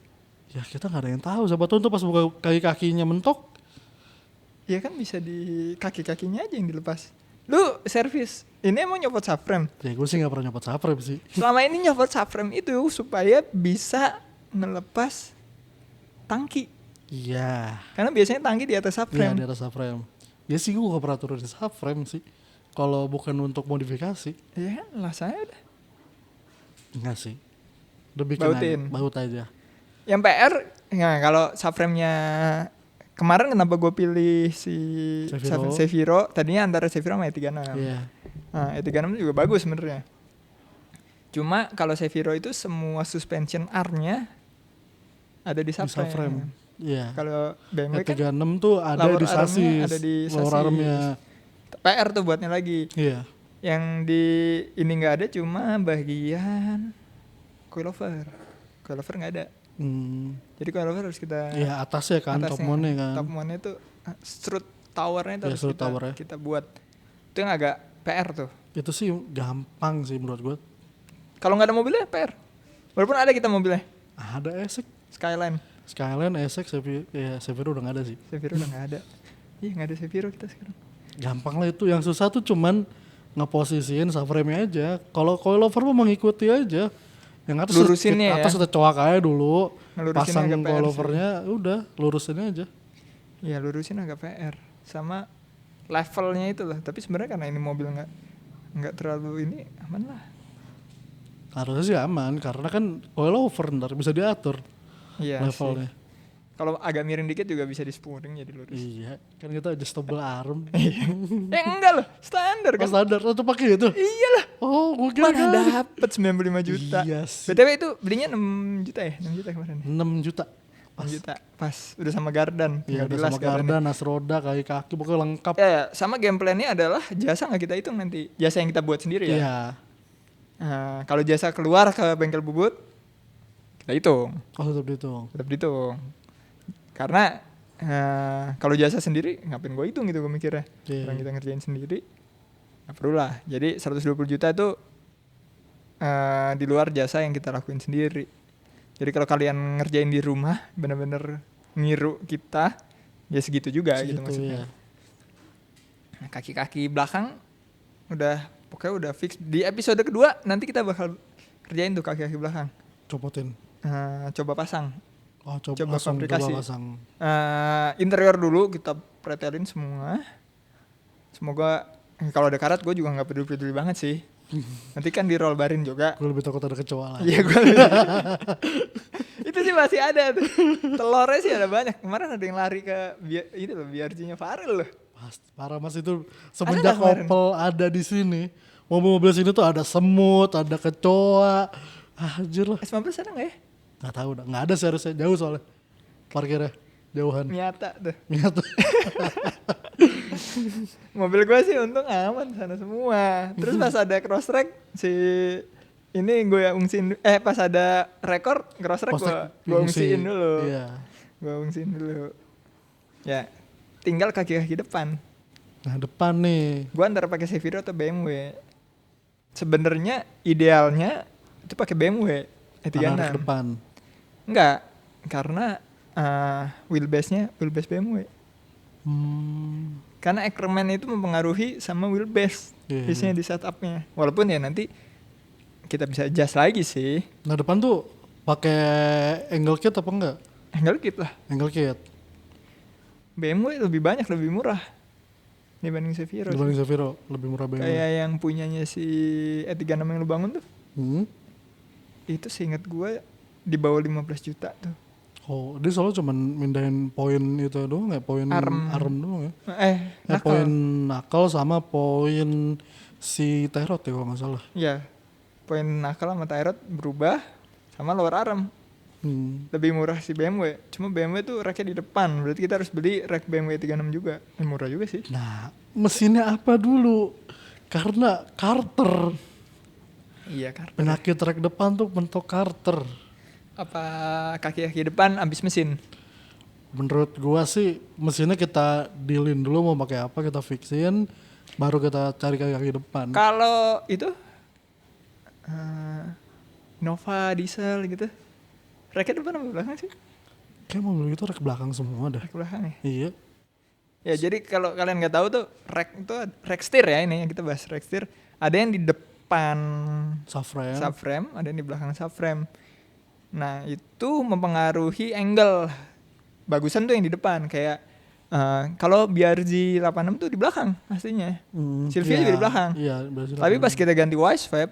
Speaker 2: Ya kita nggak ada yang tahu. Siapa tahu tuh pas buka kaki-kakinya mentok.
Speaker 1: Ya kan bisa di kaki-kakinya aja yang dilepas. Lu servis, ini emang nyopot subframe.
Speaker 2: Ya gue sih nggak pernah nyopot subframe sih.
Speaker 1: Selama ini nyopot subframe itu supaya bisa ngelepas tangki.
Speaker 2: Iya.
Speaker 1: Karena biasanya tangki di atas
Speaker 2: Iya
Speaker 1: subframe.
Speaker 2: di atas subframe. Ya sih gue nggak pernah turunin subframe sih. Kalau bukan untuk modifikasi.
Speaker 1: Iya kan, lah saya udah.
Speaker 2: Enggak sih. Udah bikin
Speaker 1: Bautin.
Speaker 2: aja, baut aja.
Speaker 1: Yang PR, nah kalau subframe-nya kemarin kenapa gue pilih si
Speaker 2: Seviro.
Speaker 1: Seviro, tadinya antara Seviro sama E36.
Speaker 2: Iya.
Speaker 1: Nah, E36 juga bagus sebenarnya. Cuma kalau Seviro itu semua suspension R-nya ada di
Speaker 2: Di subframe.
Speaker 1: subframe.
Speaker 2: Iya.
Speaker 1: Kalau BMW kan
Speaker 2: E36 tuh ada
Speaker 1: lower
Speaker 2: di
Speaker 1: armnya
Speaker 2: sasis.
Speaker 1: ada di
Speaker 2: Lower
Speaker 1: sasis.
Speaker 2: armnya.
Speaker 1: PR tuh buatnya lagi.
Speaker 2: Iya.
Speaker 1: Yang di ini nggak ada, cuma bagian coilover. Coilover nggak ada. Jadi coilover harus kita
Speaker 2: Iya atasnya kan, top mount-nya kan.
Speaker 1: Top mount-nya tuh strut towernya itu
Speaker 2: Iya,
Speaker 1: harus
Speaker 2: strut towernya.
Speaker 1: kita buat. Itu yang agak PR tuh.
Speaker 2: Itu sih gampang sih menurut gue.
Speaker 1: Kalau nggak ada mobilnya PR. Walaupun ada kita mobilnya.
Speaker 2: Ada Essex.
Speaker 1: Skyline.
Speaker 2: Skyline, Essex, Seviro udah gak ada sih.
Speaker 1: Seviro udah nggak ada. Iya nggak ada Seviro kita sekarang.
Speaker 2: Gampang lah itu. Yang susah tuh cuman ngeposisiin subframe-nya aja. Kalau coilover mah mengikuti aja. Yang atas
Speaker 1: Lurusinnya ya.
Speaker 2: atas kita coak aja dulu,
Speaker 1: Ngelurusinnya
Speaker 2: pasang
Speaker 1: agak PR sih.
Speaker 2: coilovernya, udah lurusin aja.
Speaker 1: Iya lurusin agak PR. Sama levelnya itu loh. Tapi sebenarnya karena ini mobil nggak terlalu ini, aman lah.
Speaker 2: Harusnya sih aman karena kan coilover ntar bisa diatur
Speaker 1: Iya
Speaker 2: levelnya.
Speaker 1: sih. Kalau agak miring dikit juga bisa di-spooling jadi lurus.
Speaker 2: Iya, kan kita adjustable arm.
Speaker 1: Enggak loh, standar
Speaker 2: Oh
Speaker 1: kan.
Speaker 2: standar, atau pakai itu?
Speaker 1: Iyalah.
Speaker 2: Oh, gue kira
Speaker 1: Mana
Speaker 2: kan.
Speaker 1: dapet 95 juta.
Speaker 2: Iya sih.
Speaker 1: BTW itu belinya 6 juta ya? 6 juta kemarin.
Speaker 2: 6 juta.
Speaker 1: 6 juta. Pas udah sama Gardan.
Speaker 2: Iya,
Speaker 1: Nggak
Speaker 2: udah
Speaker 1: jelas
Speaker 2: sama gardan, nas roda, kaki pokoknya lengkap.
Speaker 1: Ya, sama game plan-nya adalah jasa nggak kita hitung nanti. Jasa yang kita buat sendiri ya.
Speaker 2: Iya.
Speaker 1: Nah, kalau jasa keluar ke bengkel bubut, kita hitung.
Speaker 2: Oh, tetap dihitung.
Speaker 1: Tetap dihitung. Karena kalau jasa sendiri ngapain gue hitung gitu gue mikirnya.
Speaker 2: Iya.
Speaker 1: Orang kita ngerjain sendiri, nggak perlu lah. Jadi 120 juta itu di luar jasa yang kita lakuin sendiri. Jadi kalau kalian ngerjain di rumah, bener-bener ngiru kita, ya segitu juga gitu
Speaker 2: Segitu,
Speaker 1: maksudnya.
Speaker 2: ya.
Speaker 1: Nah, kaki-kaki belakang pokoknya udah fix. Di episode kedua nanti kita bakal kerjain tuh kaki-kaki belakang.
Speaker 2: Copotin.
Speaker 1: Coba pasang.
Speaker 2: Oh,
Speaker 1: Coba
Speaker 2: langsung
Speaker 1: fabrikasi.
Speaker 2: coba pasang.
Speaker 1: Interior dulu kita pretelin semua. Semoga kalau ada karat gue juga nggak peduli banget sih. Nanti kan di roll barin juga.
Speaker 2: Gue lebih takut ada kecoa lah.
Speaker 1: Iya gue itu sih masih ada tuh. Telurnya sih ada banyak. Kemarin ada yang lari ke itu loh BRG-nya Farel loh.
Speaker 2: Parah mas, itu semenjak
Speaker 1: kemarin?
Speaker 2: Opel ada di sini, mobil-mobil sini tuh ada semut, ada kecoa. Anjir lah.
Speaker 1: S15 ada nggak ya?
Speaker 2: Nggak tahu, nggak ada sih harusnya, jauh soalnya parkirnya jauhan.
Speaker 1: Nyata tuh.
Speaker 2: Nyata.
Speaker 1: Mobil gue sih untung aman sana semua. Terus pas ada cross track ini gue ungsiin pas ada rekor cross track gue ungsiin dulu.
Speaker 2: Iya.
Speaker 1: Gue ungsiin dulu. Ya, tinggal kaki-kaki depan.
Speaker 2: Nah depan nih.
Speaker 1: Gue antara pakai Seviro atau BMW. Sebenarnya idealnya itu pakai BMW
Speaker 2: Anak
Speaker 1: E36.
Speaker 2: depan.
Speaker 1: Enggak, karena wheelbase BMW. Karena Ackerman itu mempengaruhi sama wheelbase.
Speaker 2: Iya,
Speaker 1: Biasanya di setupnya. Walaupun ya nanti kita bisa adjust lagi sih.
Speaker 2: Nah depan tuh pakai angle kit apa enggak?
Speaker 1: Angle kit lah.
Speaker 2: Angle kit.
Speaker 1: BMW lebih banyak, lebih murah dibanding Seviro.
Speaker 2: Dibanding Seviro lebih murah BMW.
Speaker 1: Kayak yang punyanya si E36 yang lu bangun tuh. Itu seingat gue di bawah 15 juta tuh.
Speaker 2: Oh, dia soalnya cuma mindahin poin itu doang ya, poin arm doang ya. Poin knuckle sama poin si tie rod ya kalau nggak salah.
Speaker 1: Iya, poin knuckle sama tie rod berubah sama lower arm. Lebih murah si BMW. Cuma BMW tuh racknya di depan, berarti kita harus beli rack BMW 36 juga. Murah juga sih.
Speaker 2: Nah, mesinnya apa dulu? Karena Carter.
Speaker 1: Iya, Carter.
Speaker 2: Penyakit rack depan tuh mentok Carter.
Speaker 1: Apa kaki-kaki depan habis mesin?
Speaker 2: Menurut gua sih mesinnya kita dealin dulu mau pakai apa, kita fixin, baru kita cari kaki-kaki depan.
Speaker 1: Kalau itu Nova diesel gitu, racknya depan apa belakang sih?
Speaker 2: Kayak mobil itu rack belakang semua dah.
Speaker 1: Rack belakang ya?
Speaker 2: Iya.
Speaker 1: Ya jadi kalau kalian nggak tahu tuh rack itu rack steer ya, ini yang kita bahas rack steer. Ada yang di depan subframe, ada yang di belakang subframe. Nah itu mempengaruhi angle. Bagusan tuh yang di depan, kayak kalau BRG 86 tuh di belakang aslinya. Silvia juga di belakang.
Speaker 2: Iya,
Speaker 1: Tapi pas kita ganti Wisevap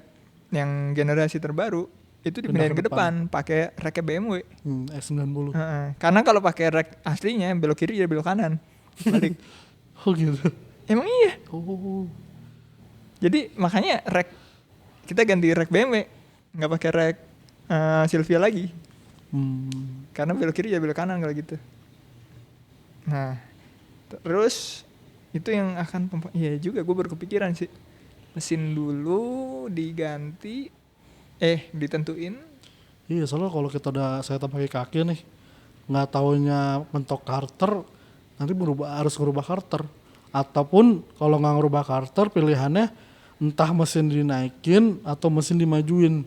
Speaker 1: yang generasi terbaru itu dipindahin ke depan pakai racknya BMW.
Speaker 2: X90.
Speaker 1: Karena kalau pakai rack aslinya belok kiri jadi belok kanan. Balik.
Speaker 2: Oh gitu.
Speaker 1: Emang iya.
Speaker 2: Oh.
Speaker 1: Jadi makanya rack kita ganti rack BMW, nggak pakai rack Silvia lagi. Karena belok kiri ya belok kanan kalau gitu. Nah, terus itu yang akan iya juga gue baru kepikiran sih. Mesin dulu diganti ditentuin.
Speaker 2: Iya, soalnya kalau kita udah saya pakai kaki nih, nggak taunya mentok Carter, nanti harus ngerubah Carter. Ataupun kalau nggak ngerubah Carter, pilihannya entah mesin dinaikin atau mesin dimajuin.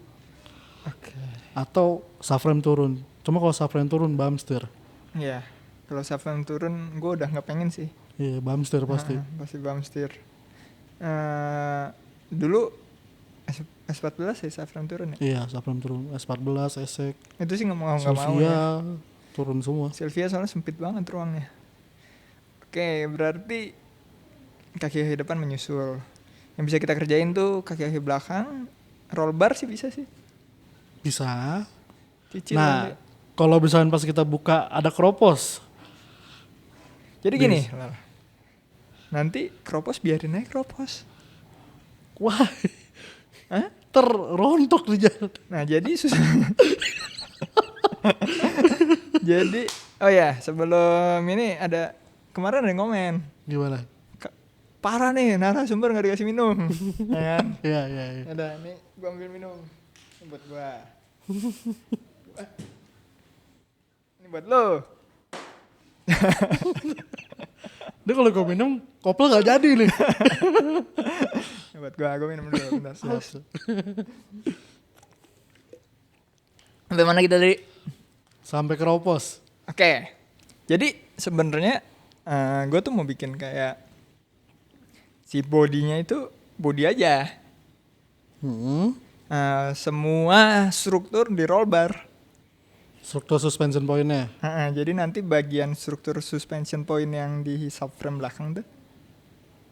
Speaker 1: Oke.
Speaker 2: Atau subframe turun. Cuma kalau subframe turun bump steer.
Speaker 1: Iya. Kalau subframe turun gue udah nggak pengen sih.
Speaker 2: Iya, bump steer pasti.
Speaker 1: Pasti bump steer. Dulu S14 ya subframe turun ya.
Speaker 2: Iya, subframe turun. S14, Esek,
Speaker 1: Itu sih nggak mau ya.
Speaker 2: Sylvia turun semua.
Speaker 1: Sylvia soalnya sempit banget ruangnya. Oke, berarti kaki depan menyusul. Yang bisa kita kerjain tuh kaki belakang, roll bar sih bisa sih.
Speaker 2: Bisa.
Speaker 1: Cicil
Speaker 2: Nah,
Speaker 1: nanti.
Speaker 2: kalau misalnya pas kita buka ada kropos.
Speaker 1: Jadi gini, Lal. Nanti kropos biarin aja kropos.
Speaker 2: Wah,
Speaker 1: Hah?
Speaker 2: terrontok di jalan.
Speaker 1: Nah jadi susah. Jadi, oh ya sebelum ini ada kemarin ada yang komen.
Speaker 2: Gimana?
Speaker 1: Parah nih narasumber gak dikasih minum. Ya kan?
Speaker 2: Iya.
Speaker 1: Ada, nih gua ambil minum. Ini buat gua. Ini buat lo.
Speaker 2: Dia kalau gue minum, kopel gak jadi nih.
Speaker 1: Ini buat gua minum dulu. Bentar, sos. Sampai mana kita tadi?
Speaker 2: Sampai kropos.
Speaker 1: Oke. Jadi sebenarnya gue tuh mau bikin kayak si bodinya itu body aja. Semua struktur di roll bar.
Speaker 2: Struktur suspension point-nya.
Speaker 1: Jadi nanti bagian struktur suspension point yang di subframe belakang tuh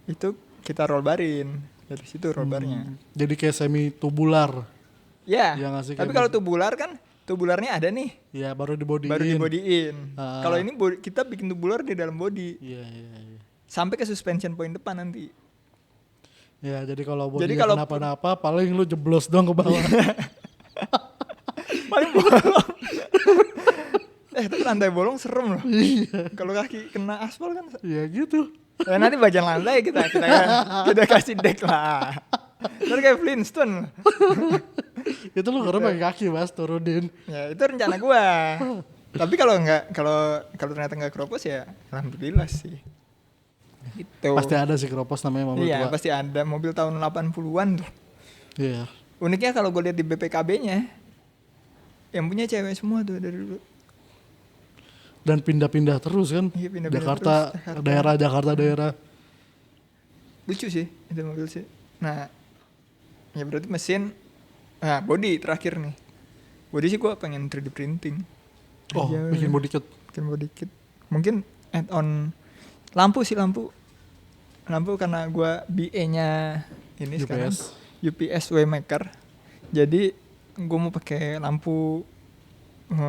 Speaker 1: itu kita roll barin. Dari situ roll barnya.
Speaker 2: Jadi kayak semi tubular.
Speaker 1: Ya.
Speaker 2: Ya nggak sih,
Speaker 1: Tapi
Speaker 2: kayak
Speaker 1: kalau tubular kan tubularnya ada nih.
Speaker 2: Ya baru dibodyin.
Speaker 1: Baru dibodyin. Kalau ini kita bikin tubular di dalam body.
Speaker 2: Iya.
Speaker 1: Sampai ke suspension point depan nanti.
Speaker 2: Ya jadi kalau
Speaker 1: Jadi
Speaker 2: bodinya
Speaker 1: kalau
Speaker 2: kenapa-napa paling lu jeblos doang ke bawah.
Speaker 1: Paling bolong. Tapi lantai bolong serem loh.
Speaker 2: Iya.
Speaker 1: Kalau kaki kena aspal kan.
Speaker 2: Ya gitu.
Speaker 1: Ya nanti bagian lantai kita kasih deck lah. Ntar kayak Flintstone.
Speaker 2: Itu lu karena pakai kaki mas turunin.
Speaker 1: Ya itu rencana gua. Tapi kalau ternyata nggak kropos ya alhamdulillah sih. Gitu.
Speaker 2: Pasti ada sih kropos namanya mobil
Speaker 1: Iya
Speaker 2: tua.
Speaker 1: pasti ada mobil tahun 80-an tuh.
Speaker 2: Iya.
Speaker 1: Uniknya kalau gue lihat di BPKB-nya yang punya cewek semua tuh dari dulu.
Speaker 2: Dan pindah-pindah terus kan.
Speaker 1: Iya, pindah-pindah
Speaker 2: Jakarta,
Speaker 1: terus,
Speaker 2: Jakarta daerah.
Speaker 1: Lucu sih itu mobil sih. Nah ya berarti mesin. Nah body terakhir nih. Body sih gue pengen 3D printing.
Speaker 2: Oh,
Speaker 1: Aja,
Speaker 2: bikin body kit.
Speaker 1: bikin body kit. Mungkin add on lampu karena gue BA-nya ini
Speaker 2: UPS.
Speaker 1: sekarang UPS Waymaker. Jadi gue mau pakai lampu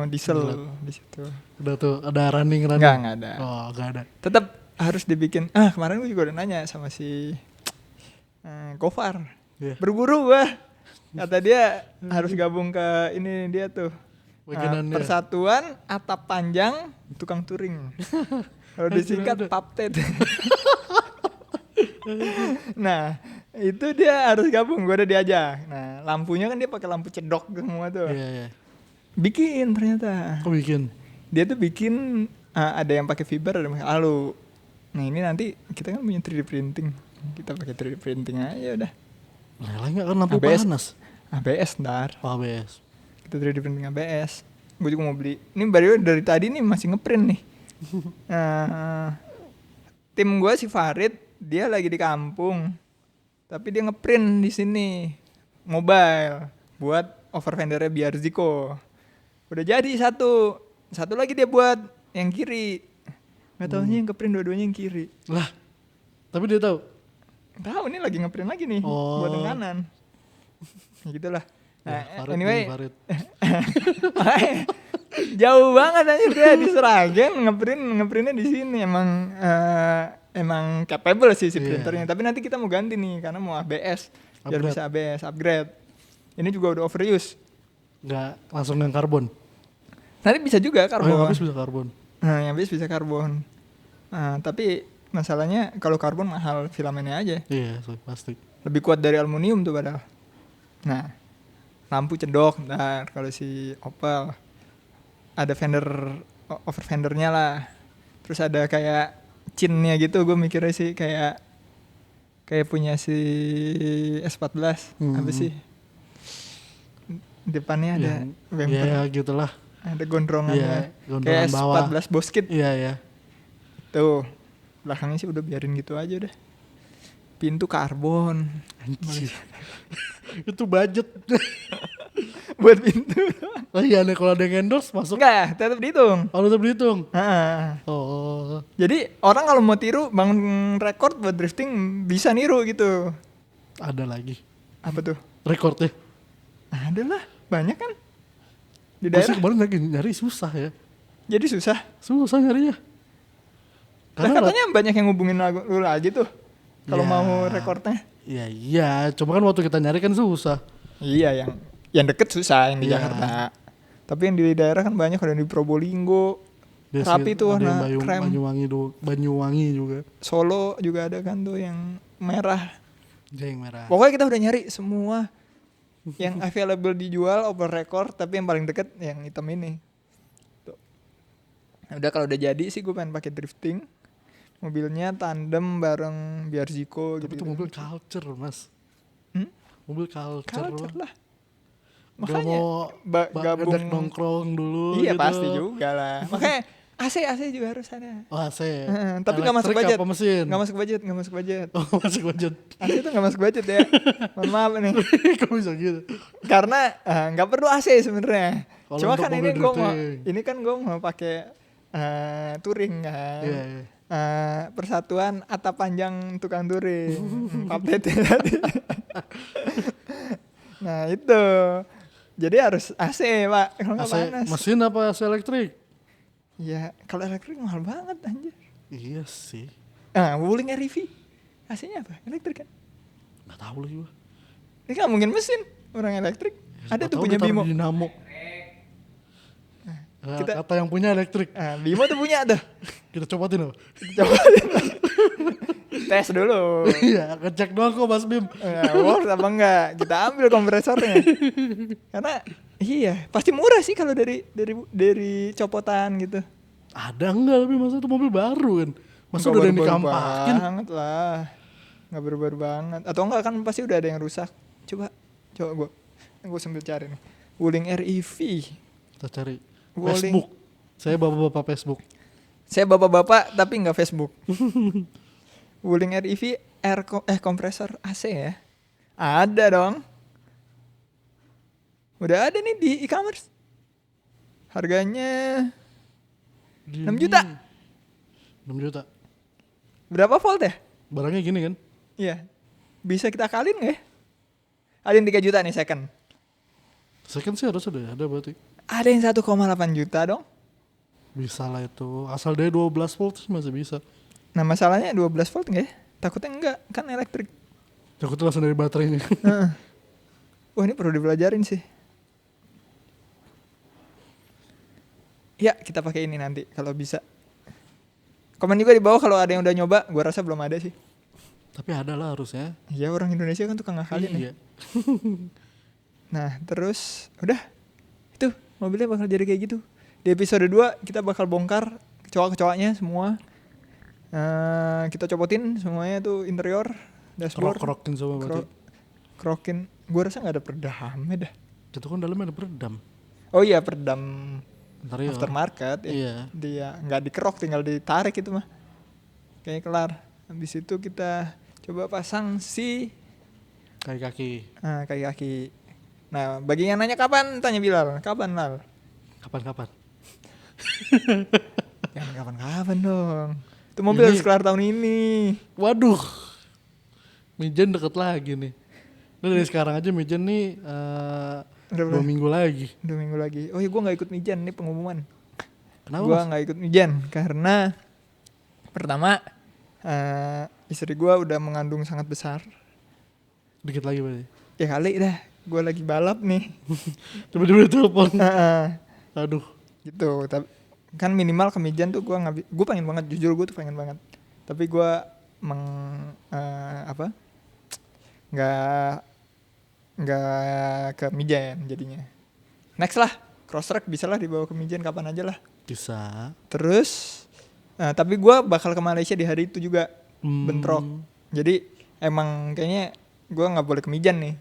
Speaker 1: diesel di situ.
Speaker 2: Udah tuh ada running.
Speaker 1: Enggak ada.
Speaker 2: Oh, enggak ada.
Speaker 1: Tetap harus dibikin. Kemarin gue juga udah nanya sama si Gofar.
Speaker 2: Iya.
Speaker 1: Berburu gue. Kata dia harus gabung ke ini dia tuh.
Speaker 2: Bagiannya.
Speaker 1: Persatuan Atap Panjang Tukang Touring. Kalau disingkat PAPTED. Nah, itu dia harus gabung, gue udah diajak. Nah, lampunya kan dia pakai lampu cedok semua tuh.
Speaker 2: Iya.
Speaker 1: Bikin ternyata.
Speaker 2: Kok bikin?
Speaker 1: Dia tuh bikin ada yang pakai fiber, ada yang pakai alu. Nah, ini nanti kita kan punya 3D printing. Kita pakai 3D printing aja udah.
Speaker 2: Lelah enggak kan lampu
Speaker 1: ABS.
Speaker 2: panas.
Speaker 1: ABS ntar.
Speaker 2: Oh, ABS.
Speaker 1: Kita 3D printing ABS. Gue juga mau beli. Ini baru dari tadi nih masih ngeprint nih. Tim gue si Farid dia lagi di kampung, tapi dia ngeprint di sini mobile buat over vendernya Biarziko. Udah jadi satu lagi dia buat yang kiri. Nggak taunya yang ngeprint dua-duanya yang kiri.
Speaker 2: Lah, tapi dia tahu.
Speaker 1: Tahu ini lagi ngeprint lagi nih buat yang kanan. Ya gitulah. Nah,
Speaker 2: Farid
Speaker 1: anyway,
Speaker 2: nih, Farid.
Speaker 1: jauh banget aja dia di Seragen ngeprintnya di sini emang capable sih si printernya. Tapi nanti kita mau ganti nih karena mau ABS biar bisa ABS upgrade. Ini juga udah overuse.
Speaker 2: Nggak langsung yang karbon.
Speaker 1: Nanti bisa juga karbon.
Speaker 2: Oh, yang habis bisa karbon.
Speaker 1: Nah, yang habis bisa karbon. Tapi masalahnya kalau karbon mahal filamennya aja.
Speaker 2: Iya, plastik.
Speaker 1: Lebih kuat dari aluminium tuh padahal. Nah, lampu cedok ntar kalau si Opel. Ada over fendernya lah. Terus ada kayak chinnya gitu, gue mikirnya sih kayak punya si S14. Apa sih? Depannya ada bumper.
Speaker 2: Iya, gitulah.
Speaker 1: Ada gondrongannya.
Speaker 2: Iya, gondrongan
Speaker 1: kayak
Speaker 2: bawah.
Speaker 1: S14 Boskit.
Speaker 2: Iya.
Speaker 1: Tuh. Belakangnya sih udah biarin gitu aja udah. Pintu karbon.
Speaker 2: Anjir. Itu budget.
Speaker 1: Buat pintu.
Speaker 2: Oh iya nih kalau ada yang endorse masuk.
Speaker 1: Enggak, tetap dihitung.
Speaker 2: Oh tetap dihitung.
Speaker 1: Heeh.
Speaker 2: Oh.
Speaker 1: Jadi orang kalau mau tiru bangun record buat drifting bisa niru gitu.
Speaker 2: Ada lagi.
Speaker 1: Apa tuh?
Speaker 2: Rekornya.
Speaker 1: Ada lah, banyak kan di
Speaker 2: Gue sih
Speaker 1: daerah.
Speaker 2: kemarin lagi nyari susah ya.
Speaker 1: Jadi susah.
Speaker 2: Susah nyarinya.
Speaker 1: Lah katanya banyak yang ngubungin lu lagi tuh. Kalau
Speaker 2: Ya.
Speaker 1: mau recordnya.
Speaker 2: Iya, cuma kan waktu kita nyari kan susah.
Speaker 1: Iya, yang deket susah yang di
Speaker 2: Iya.
Speaker 1: Jakarta. Tapi yang di daerah kan banyak, ada yang di Probolinggo,
Speaker 2: Biasanya
Speaker 1: Rapi tuh
Speaker 2: ada
Speaker 1: warna
Speaker 2: yang
Speaker 1: krem.
Speaker 2: Banyuwangi juga.
Speaker 1: Solo juga ada kan tuh yang merah.
Speaker 2: Jeng merah.
Speaker 1: Pokoknya kita udah nyari semua yang available dijual open record, tapi yang paling deket yang hitam ini. Tuh. Nah, udah kalau udah jadi sih gue pengen pakai drifting. Mobilnya tandem bareng Biarziko
Speaker 2: Tapi
Speaker 1: gitu.
Speaker 2: itu mobil culture mas.
Speaker 1: Hmm?
Speaker 2: Mobil culture,
Speaker 1: Culture lah.
Speaker 2: Gak
Speaker 1: Makanya
Speaker 2: mau
Speaker 1: gabung
Speaker 2: ngajak nongkrong dulu
Speaker 1: iya
Speaker 2: gitu.
Speaker 1: pasti juga lah. Makanya AC juga harus ada.
Speaker 2: Oh AC.
Speaker 1: Tapi nggak masuk
Speaker 2: Elektrik
Speaker 1: budget.
Speaker 2: apa mesin?
Speaker 1: Nggak masuk budget.
Speaker 2: Oh masuk budget.
Speaker 1: AC itu nggak masuk budget ya. Mohon maaf nih.
Speaker 2: Kok bisa gitu?
Speaker 1: Karena nggak perlu AC sebenarnya.
Speaker 2: Kalau
Speaker 1: Cuma
Speaker 2: untuk
Speaker 1: kan
Speaker 2: mobil drifting.
Speaker 1: ini kan gue mau pakai touring kan.
Speaker 2: Iya, iya.
Speaker 1: Persatuan Atap Panjang Tukang Touring. Papet tadi. Nah itu. Jadi harus AC pak. Kalau nggak
Speaker 2: AC
Speaker 1: panas.
Speaker 2: mesin apa AC elektrik?
Speaker 1: Ya kalau elektrik mahal banget anjir.
Speaker 2: Iya sih.
Speaker 1: Wuling REV. AC-nya apa? Elektrik kan?
Speaker 2: Gak tahu lagi gua.
Speaker 1: Ini nggak mungkin mesin. Orang elektrik. Ada
Speaker 2: Siapa
Speaker 1: tuh
Speaker 2: tahu
Speaker 1: punya
Speaker 2: dia taruh
Speaker 1: Bimo.
Speaker 2: di Dinamo.
Speaker 1: Kita-
Speaker 2: Kata yang punya elektrik.
Speaker 1: Bimo tuh punya tuh.
Speaker 2: Kita copotin loh.
Speaker 1: Coba tes dulu.
Speaker 2: Iya, ngecek doang kok Mas Bim.
Speaker 1: Worth apa enggak? Kita ambil kompresornya. Karena iya, pasti murah sih kalau dari copotan gitu.
Speaker 2: Ada enggak tapi masa itu mobil baru kan? Masa
Speaker 1: Nggak
Speaker 2: udah ada yang
Speaker 1: baru-baru
Speaker 2: dikampakin?
Speaker 1: banget lah. Nggak baru-baru banget. Atau enggak kan pasti udah ada yang rusak. Coba gue sambil cari nih. Wuling REV.
Speaker 2: Kita cari
Speaker 1: Wuling.
Speaker 2: Facebook. Saya bapak-bapak Facebook.
Speaker 1: Saya bapak-bapak tapi nggak Facebook. Wuling REV kompresor AC ya. Ada dong. Udah ada nih di e-commerce. Harganya 6 juta.
Speaker 2: 6 juta.
Speaker 1: Berapa volt ya?
Speaker 2: Barangnya gini kan?
Speaker 1: Iya. Bisa kita akalin nggak ya? Ada yang 3 juta nih second.
Speaker 2: Second sih harus ada berarti.
Speaker 1: Ada yang 1,8 juta dong.
Speaker 2: Bisa lah itu. Asal dia 12 volt sih masih bisa.
Speaker 1: Nah masalahnya 12 volt nggak ya? Takutnya enggak, kan elektrik.
Speaker 2: Takutnya langsung dari baterainya.
Speaker 1: Heeh. Wah ini perlu dipelajarin sih. Ya kita pakai ini nanti kalau bisa. Komen juga di bawah kalau ada yang udah nyoba. Gua rasa belum ada sih.
Speaker 2: Tapi ada lah harusnya.
Speaker 1: Iya orang Indonesia kan tukang ngakalin ya.
Speaker 2: Iya.
Speaker 1: Nah terus udah itu mobilnya bakal jadi kayak gitu. Di episode 2 kita bakal bongkar kecoa-kecoanya semua. Kita copotin semuanya tuh interior, dashboard,
Speaker 2: Krok-krokin semua berarti.
Speaker 1: krokin. Gua rasa nggak ada peredamnya dah.
Speaker 2: Itu kan dalamnya ada peredam.
Speaker 1: Oh iya peredam
Speaker 2: Interior.
Speaker 1: aftermarket ya.
Speaker 2: Iya.
Speaker 1: Dia nggak dikerok, tinggal ditarik itu mah. Kayaknya kelar. Habis itu kita coba pasang si
Speaker 2: Kaki-kaki.
Speaker 1: kaki-kaki. Nah, bagi yang nanya kapan, tanya Bilal. Kapan, Lal?
Speaker 2: Kapan-kapan?
Speaker 1: Jangan kapan-kapan dong. Itu mobil
Speaker 2: Ini-
Speaker 1: harus kelar tahun ini.
Speaker 2: Waduh. Mijen deket lagi nih. Ini dari sekarang aja Mijen nih
Speaker 1: Udah
Speaker 2: 2 minggu lagi.
Speaker 1: 2 minggu lagi. Oh iya, gue nggak ikut mijan, nih pengumuman.
Speaker 2: Kenapa
Speaker 1: Gue
Speaker 2: Mas?
Speaker 1: nggak ikut mijan karena pertama istri gue udah mengandung sangat besar.
Speaker 2: Dikit lagi berarti.
Speaker 1: Ya kali dah, gue lagi balap nih.
Speaker 2: Tiba-tiba telepon.
Speaker 1: Heeh.
Speaker 2: Aduh.
Speaker 1: Gitu. Tapi kan minimal ke mijan tuh gue pengen banget, jujur gue tuh pengen banget. Tapi gue nggak ke mijan jadinya. Next lah, cross track bisa lah dibawa ke mijan kapan aja lah.
Speaker 2: Bisa.
Speaker 1: Terus tapi gue bakal ke Malaysia di hari itu juga.
Speaker 2: Hmm.
Speaker 1: Bentrok. Jadi emang kayaknya gue nggak boleh ke mijan nih,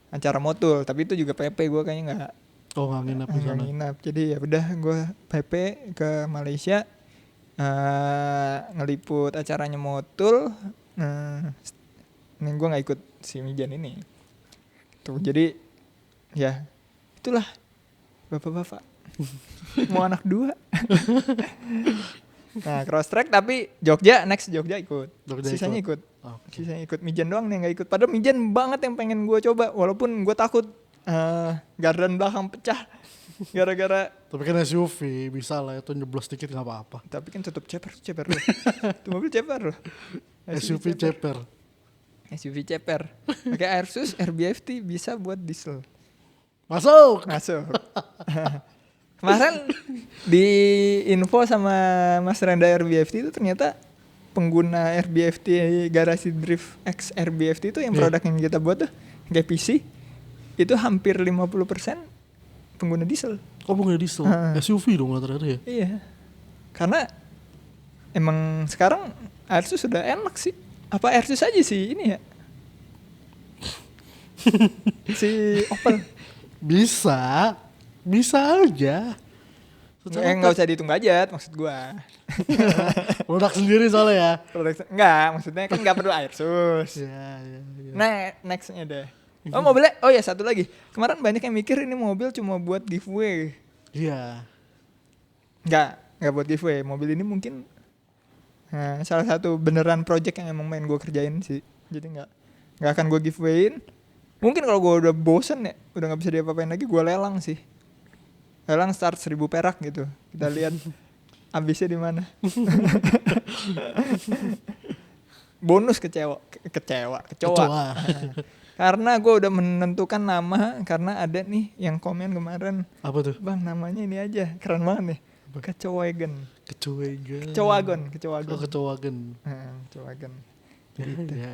Speaker 1: acara motul. Tapi itu juga PP, gue kayaknya nggak
Speaker 2: Oh nggak nginep di sana.
Speaker 1: nginap. Jadi ya udah gue PP ke Malaysia, ngeliput acaranya motul. Ini gue nggak ikut si mijan ini. gitu. Jadi ya itulah bapak-bapak mau anak 2. Nah cross track tapi Jogja ikut.
Speaker 2: Jogja
Speaker 1: Sisanya
Speaker 2: ikut.
Speaker 1: ikut.
Speaker 2: Oke.
Speaker 1: Sisanya ikut. Mijan doang nih yang gak ikut. Padahal Mijan banget yang pengen gue coba. Walaupun gue takut gardan belakang pecah. Gara-gara.
Speaker 2: Tapi kan SUV bisa lah itu nyeblos dikit nggak apa-apa.
Speaker 1: Tapi kan tetap ceper loh. Itu mobil ceper loh.
Speaker 2: SUV ceper.
Speaker 1: SUV ceper. Pakai Airsus RBFT bisa buat diesel.
Speaker 2: Masuk.
Speaker 1: Kemarin di info sama Mas Randa RBFT itu ternyata pengguna RBFT Garasi Drift X RBFT itu yang produk yang kita buat tuh kayak PC itu hampir 50% pengguna diesel.
Speaker 2: Oh pengguna diesel. SUV dong ternyata ya.
Speaker 1: Iya. Karena emang sekarang Airsus sudah enak sih. Apa Airsus aja sih ini ya? Si Opel.
Speaker 2: Bisa aja.
Speaker 1: Nggak usah dihitung budget maksud gua.
Speaker 2: Produk sendiri soalnya ya.
Speaker 1: Enggak, maksudnya kan nggak perlu Airsus.
Speaker 2: Ya.
Speaker 1: Nah, nextnya deh. Oh mobilnya, oh ya satu lagi. Kemarin banyak yang mikir ini mobil cuma buat giveaway.
Speaker 2: Iya.
Speaker 1: Nggak buat giveaway. Mobil ini mungkin salah satu beneran project yang emang main gue kerjain sih. Jadi nggak akan gue giveawayin. Mungkin kalau gue udah bosen ya, udah nggak bisa diapa-apain lagi, gue lelang sih. Lelang start 1.000 perak gitu. Kita lihat habisnya di mana. Bonus kecoa. Karena gue udah menentukan nama karena ada nih yang komen kemarin.
Speaker 2: Apa tuh?
Speaker 1: Bang namanya ini aja keren banget nih. Kecoagen.
Speaker 2: Kecoagen. Oh kecoagen.
Speaker 1: Kecoagen.
Speaker 2: Ya.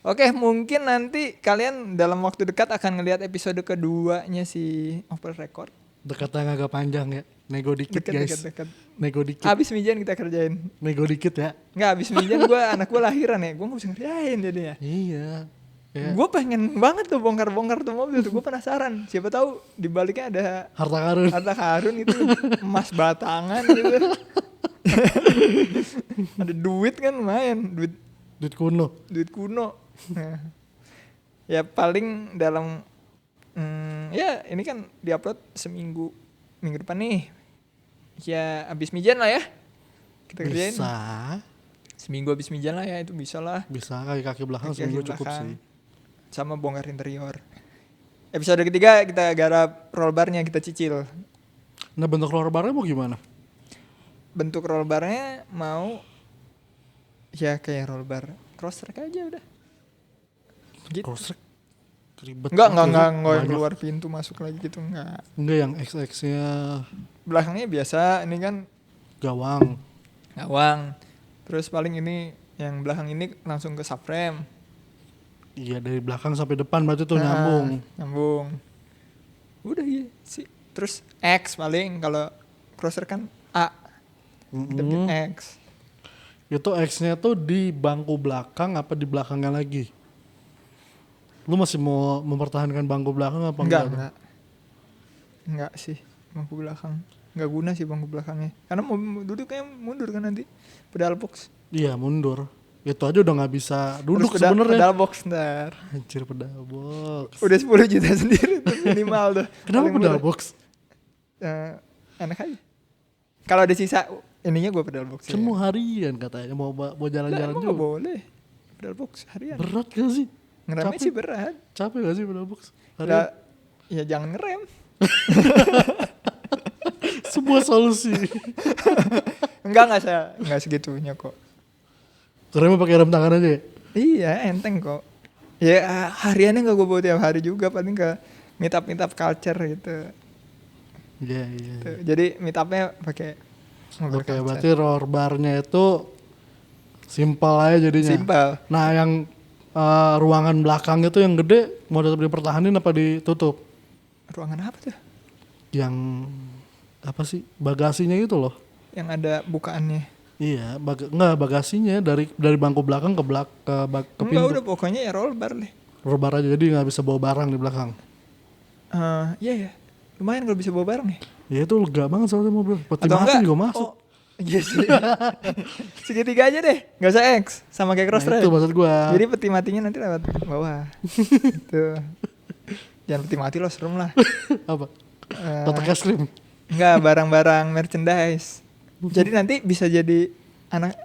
Speaker 1: Oke mungkin nanti kalian dalam waktu dekat akan ngelihat episode keduanya si Opel Record.
Speaker 2: Dekatnya agak panjang ya. Nego dikit guys.
Speaker 1: Dekat.
Speaker 2: Nego dikit.
Speaker 1: Abis Mijan kita kerjain.
Speaker 2: Nego dikit ya.
Speaker 1: Nggak abis Mijan anak gue lahiran ya. Gue nggak bisa ngerjain jadinya.
Speaker 2: Iya. Ya.
Speaker 1: Gue pengen banget tuh bongkar-bongkar tuh mobil tuh. Gue penasaran. Siapa tahu di baliknya ada
Speaker 2: harta karun
Speaker 1: itu emas batangan gitu. Ada duit kan lumayan.
Speaker 2: Duit kuno.
Speaker 1: Nah, ya paling dalam ya ini kan diupload minggu depan nih. Ya abis Mijan lah ya. Kita kerjain.
Speaker 2: Bisa.
Speaker 1: Seminggu abis Mijan lah ya itu bisa lah.
Speaker 2: Bisa kaki belakang seminggu cukup sih.
Speaker 1: Sama bongkar interior. Episode ketiga kita garap roll barnya kita cicil.
Speaker 2: Nah bentuk roll barnya mau gimana?
Speaker 1: Bentuk roll barnya mau ya kayak roll bar cross track aja udah. Gitu.
Speaker 2: Cross track ribet.
Speaker 1: Enggak yang keluar pintu masuk lagi gitu enggak.
Speaker 2: Enggak yang XX-nya
Speaker 1: belakangnya biasa ini kan
Speaker 2: gawang.
Speaker 1: Terus paling ini yang belakang ini langsung ke subframe.
Speaker 2: Iya dari belakang sampai depan berarti tuh nyambung.
Speaker 1: Udah iya sih. Terus X paling kalau crosser kan A. Kita bikin X.
Speaker 2: Itu X-nya tuh di bangku belakang apa di belakangnya lagi? Lu masih mau mempertahankan bangku belakang apa enggak?
Speaker 1: Enggak sih, bangku belakang. Enggak guna sih bangku belakangnya. Karena mau duduknya mundur kan nanti. Pedal box.
Speaker 2: Iya, mundur. Itu aja udah nggak bisa duduk sebenarnya.
Speaker 1: Pedal box ntar.
Speaker 2: Anjir pedal box.
Speaker 1: Udah 10 juta sendiri tuh minimal tuh.
Speaker 2: Kenapa pedal box?
Speaker 1: Enak aja. Kalau ada sisa ininya gue pedal box.
Speaker 2: Kan mau harian katanya mau jalan-jalan juga.
Speaker 1: Nggak boleh. Pedal box harian.
Speaker 2: Berat gak sih?
Speaker 1: Ngeremnya sih berat.
Speaker 2: Capek gak sih pedal box?
Speaker 1: Ya jangan ngerem.
Speaker 2: Sebuah solusi.
Speaker 1: Enggak segitunya kok.
Speaker 2: Remnya pakai rem tangan aja ya?
Speaker 1: Iya enteng kok. Ya hariannya gak gue bawa tiap hari juga. Paling ke meet up culture gitu.
Speaker 2: Iya.
Speaker 1: Jadi meet upnya pakai mobil
Speaker 2: Oke,
Speaker 1: culture.
Speaker 2: berarti roll barnya itu simpel aja jadinya.
Speaker 1: Simpel.
Speaker 2: Nah yang ruangan belakang itu yang gede mau tetap dipertahanin apa ditutup?
Speaker 1: Ruangan apa tuh?
Speaker 2: Yang apa sih bagasinya itu loh?
Speaker 1: Yang ada bukaannya.
Speaker 2: Iya, bagasinya dari bangku belakang ke pintu.
Speaker 1: Enggak udah pokoknya ya roll bar deh.
Speaker 2: Roll bar aja jadi nggak bisa bawa barang di belakang.
Speaker 1: Iya. Lumayan kalau bisa bawa barang nih.
Speaker 2: Ya itu lega banget soalnya mobil. Peti mati juga masuk.
Speaker 1: Iya sih. Segitiga aja deh. Gak usah X. Sama kayak cross track.
Speaker 2: Itu maksud gua.
Speaker 1: Jadi peti matinya nanti lewat bawah. Gitu. Jangan peti mati lo, serem lah.
Speaker 2: Apa?
Speaker 1: Eh,
Speaker 2: Kotak es krim.
Speaker 1: Enggak, barang-barang merchandise. Jadi nanti bisa jadi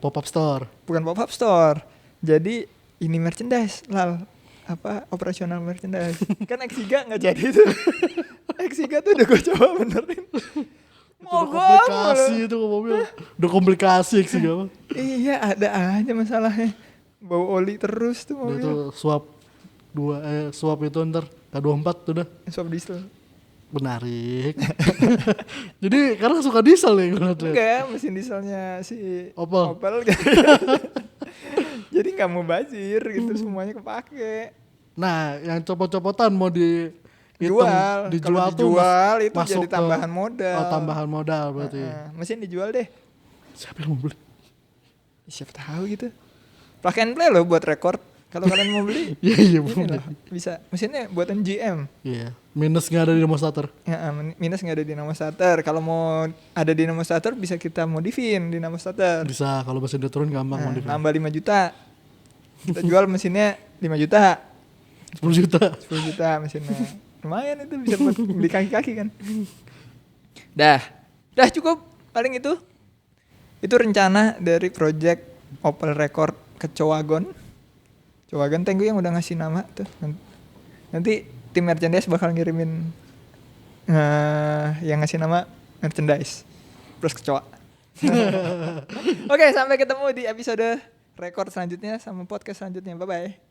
Speaker 2: Pop up store.
Speaker 1: bukan pop up store. Jadi ini merchandise, lal. Apa operasional merchandise. Kan X3 nggak jadi tuh. X3 tuh udah gue coba benerin.
Speaker 2: Udah komplikasi itu mobil. Udah komplikasi sih gak apa.
Speaker 1: Iya, ada aja masalahnya. Bau oli terus tuh
Speaker 2: Udah
Speaker 1: mobil.
Speaker 2: itu swap itu ntar K24 tuh udah
Speaker 1: Swap diesel.
Speaker 2: menarik. Jadi karena suka diesel ya gue liat.
Speaker 1: Enggak, mesin dieselnya si
Speaker 2: Opel.
Speaker 1: Jadi nggak mau bazir gitu, semuanya kepake.
Speaker 2: Nah, yang copot-copotan mau
Speaker 1: Dijual.
Speaker 2: dijual
Speaker 1: Kalau
Speaker 2: tuh
Speaker 1: dijual itu
Speaker 2: masuk
Speaker 1: jadi tambahan modal.
Speaker 2: Oh, tambahan modal berarti.
Speaker 1: Mesin dijual deh.
Speaker 2: Siapa yang mau beli?
Speaker 1: Siapa tahu gitu. Plug and play loh buat record. Kalau kalian mau beli,
Speaker 2: Iya
Speaker 1: ini
Speaker 2: bener.
Speaker 1: loh, bisa. Mesinnya buatan GM.
Speaker 2: Iya. Minus nggak ada di demo starter.
Speaker 1: Ya, minus nggak ada di nama starter. Kalau mau ada di nama starter bisa kita modifin di nama starter.
Speaker 2: Bisa kalau mesin udah turun gampang modif.
Speaker 1: Nambah 5 juta. Kita jual mesinnya 5 juta.
Speaker 2: 10 juta.
Speaker 1: 10 juta mesinnya. Lumayan itu bisa buat beli kaki-kaki kan. Dah cukup paling itu. Itu rencana dari project Opel Record ke Cowagon. Cowagon thank you yang udah ngasih nama tuh. Nanti tim merchandise bakal ngirimin yang ngasih nama merchandise plus kecoa. Oke, sampai ketemu di episode record selanjutnya sama podcast selanjutnya. Bye bye.